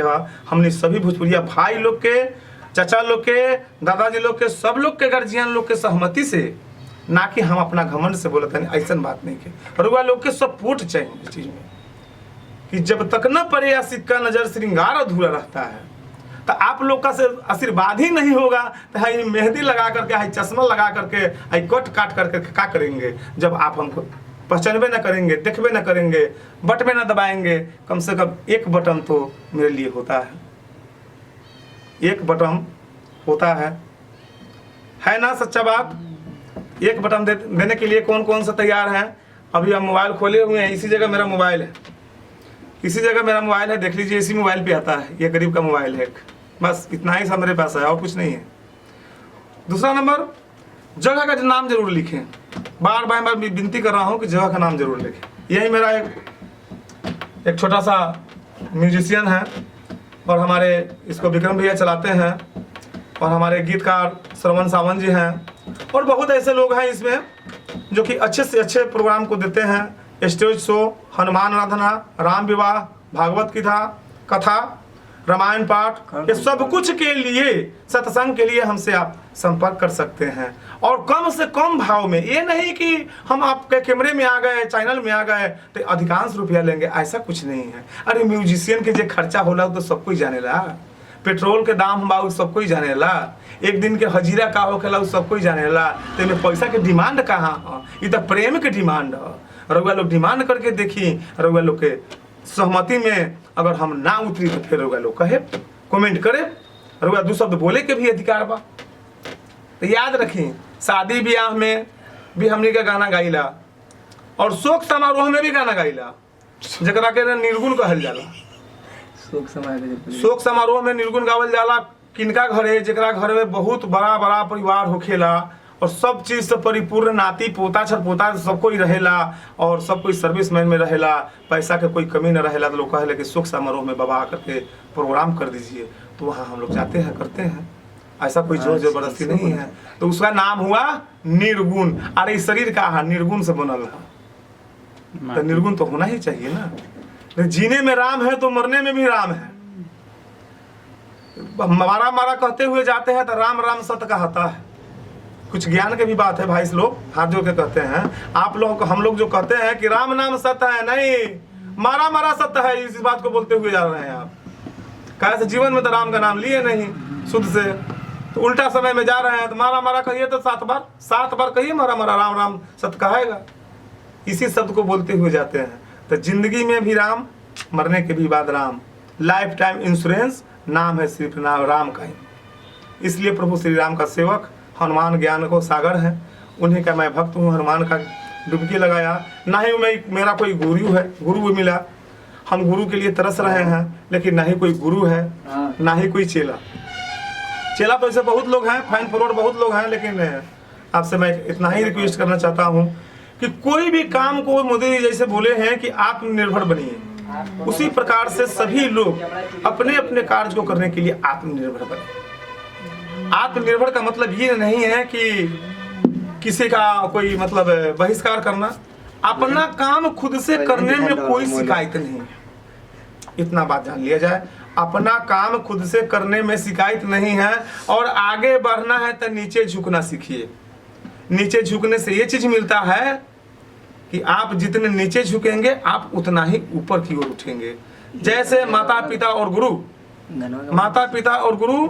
हमने सभी भोजपुरिया भाई लोग के, चाचा लोग के, दादाजी लोग के, सब लोग के गार्जियन लोग के सहमति से, ना कि हम अपना घमंड से बोलते हैं। ऐसा बात नहीं के, और वह लोग के सपोर्ट चाहिए इस चीज में कि जब तक न परे आशिक का नजर, श्रृंगार अधूरा रहता है। तो आप लोग का से आशीर्वाद ही नहीं होगा तो हाई मेहंदी लगा करके, हाई चश्मा लगा करके, हाई कट काट करके क्या करेंगे जब आप हमको पहचानबे ना करेंगे, देखबे ना करेंगे, बटन ना दबाएंगे। कम से कम एक बटन तो मेरे लिए होता है, एक बटन होता है ना सच्चा बात। एक बटन देने के लिए कौन कौन सा तैयार है? अभी हम मोबाइल खोले हुए हैं, इसी जगह मेरा मोबाइल है, इसी जगह मेरा मोबाइल है, देख लीजिए इसी मोबाइल पे आता है, ये गरीब का मोबाइल है। बस इतना ही सब मेरे पास है और कुछ नहीं है। दूसरा नंबर, जगह का नाम जरूर लिखें। बार बार मैं विनती कर रहा हूँ कि जगह का नाम जरूर लिखें। यही मेरा एक छोटा सा म्यूजिशियन है और हमारे इसको विक्रम भैया चलाते हैं और हमारे गीतकार श्रवण सावंत जी हैं और बहुत ऐसे लोग हैं इसमें जो कि अच्छे से अच्छे प्रोग्राम को देते हैं। स्टेज शो, हनुमान आराधना, राम विवाह, भागवत कथा, रामायण पाठ, ये सब कुछ के लिए, सत्संग के लिए हमसे आप संपर्क कर सकते हैं और कम से कम भाव में। ये नहीं कि हम आपके कैमरे में आ गए, चैनल में आ गए तो अधिकांश रुपया लेंगे, ऐसा कुछ नहीं है। अरे म्यूजिशियन के जो खर्चा होला तो सब कोई जानेला, पेट्रोल के दाम बा सब कोई जानेला, एक दिन के हजीरा का होखेला सब कोई जानेला। तो पैसा के डिमांड कहाँ है? ये तो प्रेम के डिमांड है। रउआ लोग डिमांड करके देखी, रउआ लोग के सहमति में अगर हम ना उतरी तो फिर रउआ लोग कहे, कमेंट करे, रउआ दो शब्द बोले के भी अधिकार बा। तो याद रखी, शादी ब्याह में भी हमने का गाना गाइला और शोक समारोह में भी गाना गाइला, जरा के निर्गुण कहल जाला। शोक समारोह में निर्गुण गावल जाला। किनका घर है? जरा घर में बहुत बड़ा बड़ा परिवार होखेला और सब चीज से परिपूर्ण, नाती पोता छरपोता सब कोई रहेला और सब कोई सर्विसमैन में रहेला, पैसा के कोई कमी न रहेला। तो लोग कहले कि शोक समारोह में बाबा आकर के प्रोग्राम कर दीजिए, तो वहाँ हम लोग जाते हैं, करते हैं। ऐसा कोई जोर जबरदस्ती नहीं है। तो उसका नाम हुआ निर्गुण। अरे शरीर का है निर्गुण से बनल है, तो निर्गुण तो होना ही चाहिए ना। जीने में राम है तो मरने में भी राम है। मारा मारा कहते हुए जाते हैं तो राम राम सत्य कहता है। कुछ ज्ञान की भी बात है भाई, लोग हाथ जोड़ के कहते हैं। आप लोग, हम लोग जो कहते हैं कि राम नाम सत्य है, नहीं, मारा मारा सत्य है, इस बात को बोलते हुए जा रहे हैं आप। कैसे जीवन में तो राम का नाम लिए नहीं शुद्ध से, तो उल्टा समय में जा रहे हैं। तो मारा मारा कहिए तो 7 बार कहिए मारा मारा, राम राम सत्य कहेगा, इसी शब्द को बोलते हुए जाते हैं। तो जिंदगी में भी राम, मरने के भी बाद राम। लाइफ टाइम इंश्योरेंस नाम है सिर्फ नाम राम का ही। इसलिए प्रभु श्री राम का सेवक, हनुमान ज्ञान को सागर है, उन्हीं का मैं भक्त हूँ। हनुमान का डुबकी लगाया, ना ही मेरा कोई गुरु है, गुरु मिला। हम गुरु के लिए तरस रहे हैं, लेकिन ना ही कोई गुरु है, ना ही कोई चेला। चेला तो ऐसे बहुत लोग हैं, फाइन फॉरवर्ड बहुत लोग हैं, लेकिन आपसे मैं इतना ही रिक्वेस्ट करना चाहता हूँ कि कोई भी काम को मोदी जी जैसे बोले हैं कि आत्मनिर्भर बनिए, उसी प्रकार से सभी लोग अपने अपने कार्य को करने के लिए आत्मनिर्भर बने। आत्मनिर्भर का मतलब ये नहीं है कि किसी का कोई मतलब बहिष्कार करना। अपना काम खुद से करने में कोई शिकायत नहीं है, इतना बात जान लिया जाए। अपना काम खुद से करने में शिकायत नहीं है और आगे बढ़ना है तो नीचे झुकना सीखिए। नीचे झुकने से ये चीज मिलता है कि आप जितने नीचे झुकेंगे आप उतना ही ऊपर की ओर उठेंगे। जैसे माता पिता और गुरु, माता पिता और गुरु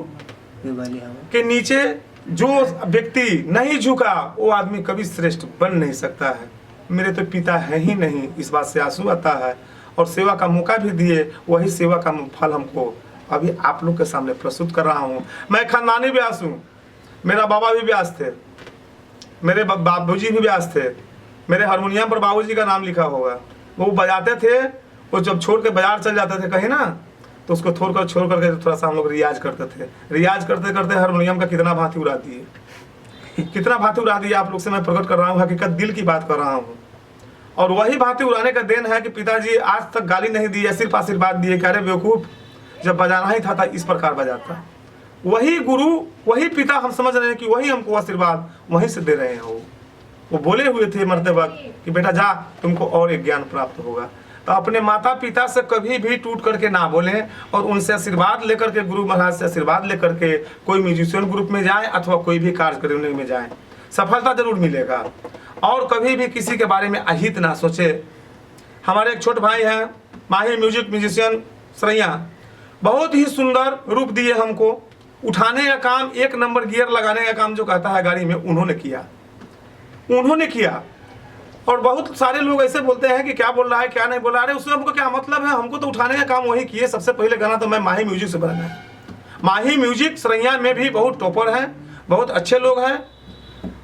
के नीचे जो व्यक्ति नहीं झुका वो आदमी कभी श्रेष्ठ बन नहीं सकता है। मेरे तो पिता है ही नहीं, इस बात से आंसू आता है। और सेवा का मौका भी दिए, वही सेवा का फल हमको अभी आप लोग के सामने प्रस्तुत कर रहा हूँ। मैं खानदानी व्यास हूँ, मेरा बाबा भी व्यास थे, मेरे बाबूजी भी व्यास थे। मेरे हारमोनियम पर बाबूजी का नाम लिखा होगा। वो बजाते थे, वो जब छोड़ के बाजार चल जाते थे कहीं ना, तो उसको छोड़ करके थोड़ा सा हम लोग रियाज करते थे। रियाज करते करते हारमोनियम का कितना भांति उड़ा दिए, कितना भांति उड़ा दिया आप लोग से मैं प्रकट कर रहा हूँ, हकीकत दिल की बात कर रहा हूँ। और वही भांति उड़ाने का देन है कि पिताजी आज तक गाली नहीं दी है, सिर्फ आशीर्वाद दिए कि अरे बेवकूफ, जब बजाना ही था इस प्रकार बजाता। वही गुरु, वही पिता, हम समझ रहे हैं कि वही हमको आशीर्वाद वहीं से दे रहे हैं। वो बोले हुए थे मरते वक्त कि बेटा जा, तुमको और एक ज्ञान प्राप्त होगा। तो अपने माता पिता से कभी भी टूट करके ना बोलें और उनसे आशीर्वाद लेकर के, गुरु महाराज से आशीर्वाद लेकर के कोई म्यूजिशियन ग्रुप में जाएं अथवा कोई भी कार्य करने में जाएं, सफलता जरूर मिलेगा। और कभी भी किसी के बारे में अहित ना सोचे। हमारे एक छोटे भाई हैं, माहिर म्यूजिशियन सरैया, बहुत ही सुंदर रूप दिए हमको। उठाने का काम, एक नंबर गियर लगाने का काम जो कहता है गाड़ी में, उन्होंने किया। और बहुत सारे लोग ऐसे बोलते हैं कि क्या बोल रहा है, क्या नहीं बोल रहा है, उससे हमको क्या मतलब है, हमको तो उठाने का काम वही किए। सबसे पहले गाना तो मैं माही म्यूजिक से बनाया है। माही म्यूजिक सरैया में भी बहुत टॉपर हैं, बहुत अच्छे लोग हैं।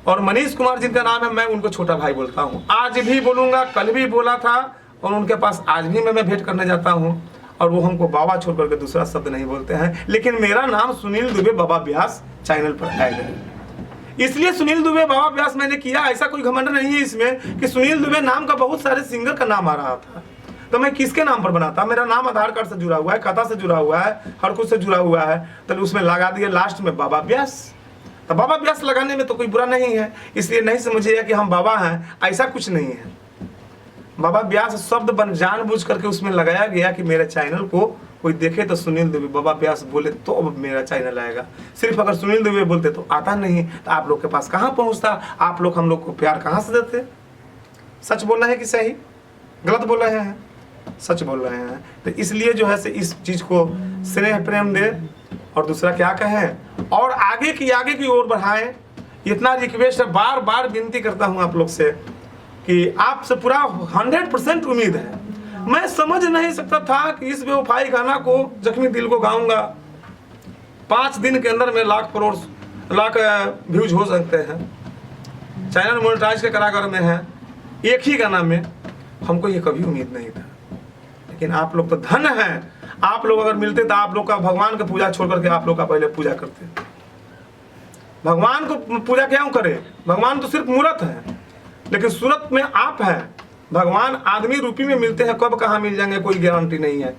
और मनीष कुमार जिनका नाम है, मैं उनको छोटा भाई बोलता हूँ। आज भी बोलूँगा, कल भी बोला था, और उनके पास आज भी मैं भेंट करने जाता हूँ। और वो हमको बाबा छोड़ करके दूसरा शब्द नहीं बोलते हैं। लेकिन मेरा नाम सुनील दुबे बाबा व्यास चैनल पर ऐड है, इसलिए सुनील दुबे बाबा व्यास मैंने किया। ऐसा कोई घमंड नहीं है इसमें कि सुनील दुबे नाम का बहुत सारे सिंगर का नाम आ रहा था, तो मैं किसके नाम पर बनाता। मेरा नाम आधार कार्ड से जुड़ा हुआ है, खाता से जुड़ा हुआ है, हर कुछ से जुड़ा हुआ है, तो उसमें लगा दिए लास्ट में बाबा व्यास। तो बाबा व्यास लगाने में तो कोई बुरा नहीं है, इसलिए नहीं समझिएगा कि हम बाबा हैं, ऐसा कुछ नहीं है। बाबा व्यास शब्द बन जानबूझ करके उसमें लगाया गया कि मेरे चैनल को कोई देखे तो सुनील दुबे बाबा व्यास बोले तो अब मेरा चैनल आएगा। सिर्फ अगर सुनील दुबे बोलते तो आता नहीं, तो आप लोग के पास कहाँ पहुँचता, आप लोग हम लोग को प्यार कहाँ से देते। सच बोल रहे हैं कि सही, गलत बोल रहे हैं? सच बोल रहे हैं। तो इसलिए जो है से इस चीज़ को स्नेह प्रेम दे, और दूसरा क्या कहें, और आगे की ओर बढ़ाएं। इतना रिक्वेस्ट है, बार बार विनती करता हूँ आप लोग से कि आपसे पूरा 100% उम्मीद है। मैं समझ नहीं सकता था कि इस बेवफाई गाना को, जख्मी दिल को गाऊंगा, 5 दिन के अंदर में लाख व्यूज हो सकते हैं। चैनल मोनेटाइज के कारागार में है, एक ही गाना में। हमको ये कभी उम्मीद नहीं था, लेकिन आप लोग तो धन हैं। आप लोग अगर मिलते तो आप लोग का भगवान का पूजा छोड़ करके आप लोग का पहले पूजा करते। भगवान को पूजा क्यों करें, भगवान तो सिर्फ मूर्त है, लेकिन सूरत में आप हैं। भगवान आदमी रूपी में मिलते हैं, कब कहाँ मिल जाएंगे कोई गारंटी नहीं है।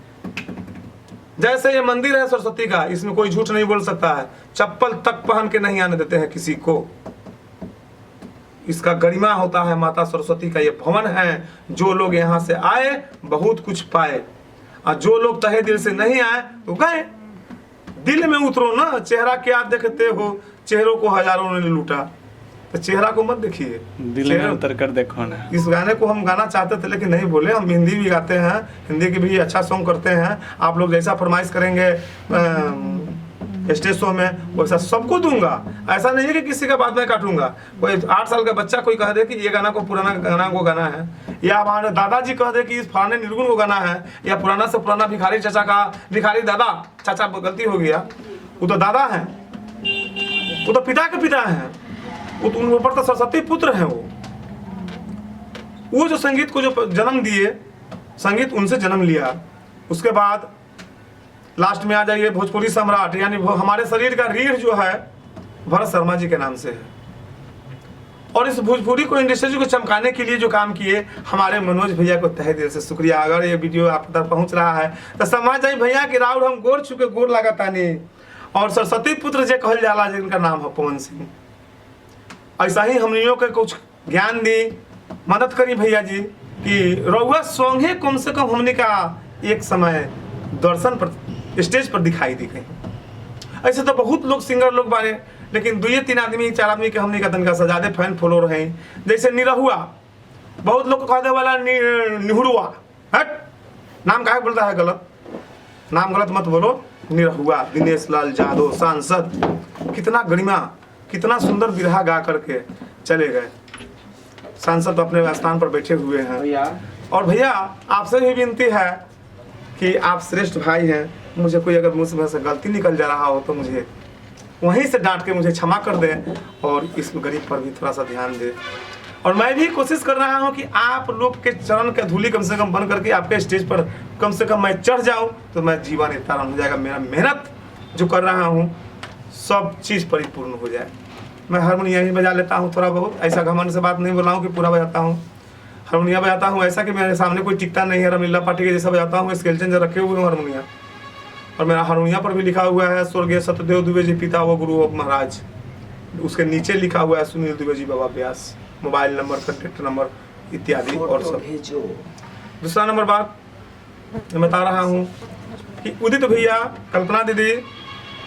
जैसे ये मंदिर है सरस्वती का, इसमें कोई झूठ नहीं बोल सकता है। चप्पल तक पहन के नहीं आने देते हैं किसी को। इसका गरिमा होता है माता सरस्वती का ये भवन है। जो लोग यहाँ से आए बहुत कुछ पाए, और जो लोग तहे दिल से नहीं आए तो गए। दिल में उतरो ना, चेहरा क्या देखते हो, चेहरों को हजारों ने लूटा, तो चेहरा को मत देखिए, दिल में उतर कर देखो ना। इस गाने को हम गाना चाहते थे लेकिन नहीं बोले। हम हिंदी भी गाते हैं, हिंदी के भी अच्छा सॉन्ग करते हैं। आप लोग जैसा फरमाइश करेंगे स्टेज शो में वैसा सबको दूंगा। ऐसा नहीं है कि किसी का बात में काटूंगा। कोई 8 साल का बच्चा कोई कह दे कि ये गाना को पुराना गाना को गाना है, या हमारे दादाजी कह दे कि इस फलाने निर्गुण को गाना है, या पुराना से पुराना भिखारी चाचा का, भिखारी दादा चाचा गलती हो गया, वो तो दादा है, वो तो पिता के पिता हैं, वो तो उन ऊपर तो सरस्वती पुत्र हैं। वो जो संगीत को जो जन्म दिए, संगीत उनसे जन्म लिया। उसके बाद लास्ट में आ जाइए भोजपुरी सम्राट, यानी हमारे शरीर का रीढ़ जो है भरत शर्मा जी के नाम से है। और इस भोजपुरी को इंडस्ट्री को चमकाने के लिए जो काम किए, हमारे मनोज भैया को तहे दिल से शुक्रिया। अगर ये वीडियो आप तक पहुंच रहा है तो समझ जाइए भैया कि राउर हम गोर छुके गोर लगातानी। और सरस्वती पुत्र जे कहल जाला, जिनका नाम है पवन सिंह। ऐसा ही हमनियों के कुछ ज्ञान दी, मदद करी भैया जी कि रउआ सॉन्ग है कम से कम हमने का एक समय दर्शन पर स्टेज पर दिखाई दी कहीं। ऐसे तो बहुत लोग सिंगर लोग बारे, लेकिन 2-3 आदमी 4 आदमी के हमने का तनका सजादे फैन फॉलोअर हैं। जैसे निरहुआ, बहुत लोग को कहने वाला निहुरुआ, हट नाम काहे बोलता है गलत, नाम गलत मत बोलो। निरहुआ दिनेश लाल यादव सांसद, कितना गरिमा, कितना सुंदर बिरहा गा करके चले गए। सांसद अपने स्थान पर बैठे हुए हैं। और भैया आपसे भी विनती है कि आप श्रेष्ठ भाई हैं, मुझे कोई अगर मुझ से गलती निकल जा रहा हो तो मुझे वहीं से डांट के मुझे क्षमा कर दें, और इस गरीब पर भी थोड़ा सा ध्यान दें। और मैं भी कोशिश कर रहा हूं कि आप लोग के चरण के धूली कम से कम बन करके आपके स्टेज पर कम से कम मैं चढ़ जाऊं तो मैं जीवन इतना हो जाएगा। मेरा मेहनत जो कर रहा हूँ सब चीज़ परिपूर्ण हो जाए। मैं हारमोनियम ही बजा लेता हूँ थोड़ा बहुत, ऐसा घमंड से बात नहीं बोल रहा हूँ कि पूरा बजाता हूँ। हारमोनियम बजाता हूँ ऐसा कि मेरे सामने कोई टिकता नहीं है, रमीला पार्टी के जैसा बजाता हूँ, स्केल चेंजर रखे हुए हूँ हारमोनियम। और मेरा हारमोनियम पर भी लिखा हुआ है स्वर्गीय सत्यदेव दुबे जी पिता व गुरु महाराज। उसके नीचे लिखा हुआ है सुनील दुबे जी बाबा व्यास, मोबाइल नंबर, कॉन्टेक्ट नंबर इत्यादि और सब। दूसरा नंबर बात मैं बता रहा हूँ कि उदित भैया, कल्पना दीदी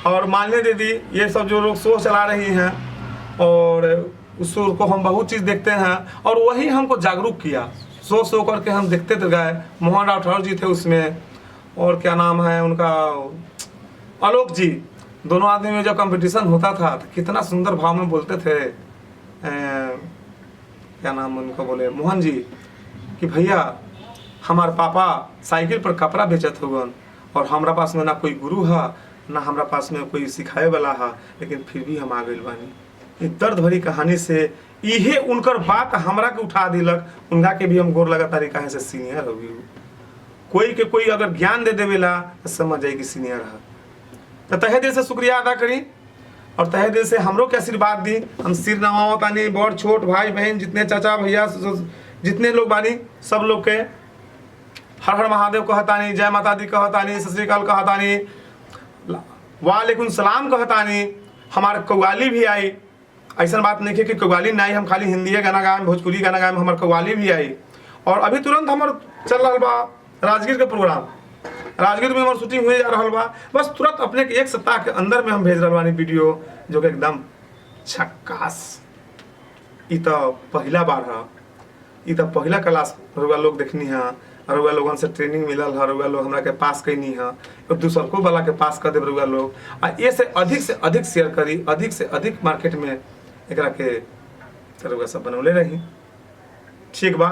और मालिनी दीदी, ये सब जो लोग शो चला रही हैं, और उस शो को हम बहुत चीज़ देखते हैं, और वही हमको जागरूक किया। शो करके हम देखते तो गए। मोहन राठौर जी थे उसमें, और क्या नाम है उनका, आलोक जी, दोनों आदमी में जब कंपटीशन होता था तो कितना सुंदर भाव में बोलते थे। क्या नाम उनका बोले, मोहन जी, कि भैया हमार पापा साइकिल पर कपड़ा बेचत होगन और हमरा पास में ना कोई गुरु है ना हमरा पास में कोई सिखाए वाला है, लेकिन फिर भी हम आ गए बानी। ये दर्द भरी कहानी से इहे उनकर बात हमरा के उठा दिलक, उनका के भी हम गोर लगा तारी कहे से सीनियर हो गई। कोई के कोई अगर ज्ञान दे देवेला तो समझ जाए कि सीनियर है। तो तहे दिल से शुक्रिया अदा करी और तहे दिल से हमरो के आशीर्वाद दी। हम सिर नवाओ तानी, बड़ छोट भाई बहन जितने चाचा भैया जितने लोग बानी सब लोग के हर हर महादेव कहतानी, जय माता दी कहतानी, सत श्री अकाल कहतानी, वालेकुम सलाम कहतानी। हमार कव्वाली भी आई, ऐसा बात नहीं है कि कव्वाली नहीं आई, हम खाली हिंदी गाना गाएं, भोजपुरी गाना गाएं, हमार कव्वाली भी आई। और अभी तुरंत हमार चल रहा बा राजगीर के प्रोग्राम, राजगीर में हमार शूटिंग हुए जा रहा बा। बस तुरंत अपने के एक सप्ताह के अंदर में हम भेज रहा बानी वीडियो, जो कि एकदम झक्कास। ई तो पहला बार है, ई तो पहला क्लास रुआ लोग देखनी है, रुआ लोगन से ट्रेनिंग मिलल है, रुआ लोग हमरा के पास कैनी है, और दूसर को वाला के पास कर देव रुआ लोग। आ ये से अधिक शेयर करी, अधिक से अधिक मार्केट में एकरा के रुआ सब बनौले रही। ठीक बा,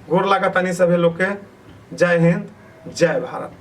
गोर लागतानी सभी लोग के। जय हिंद, जय भारत।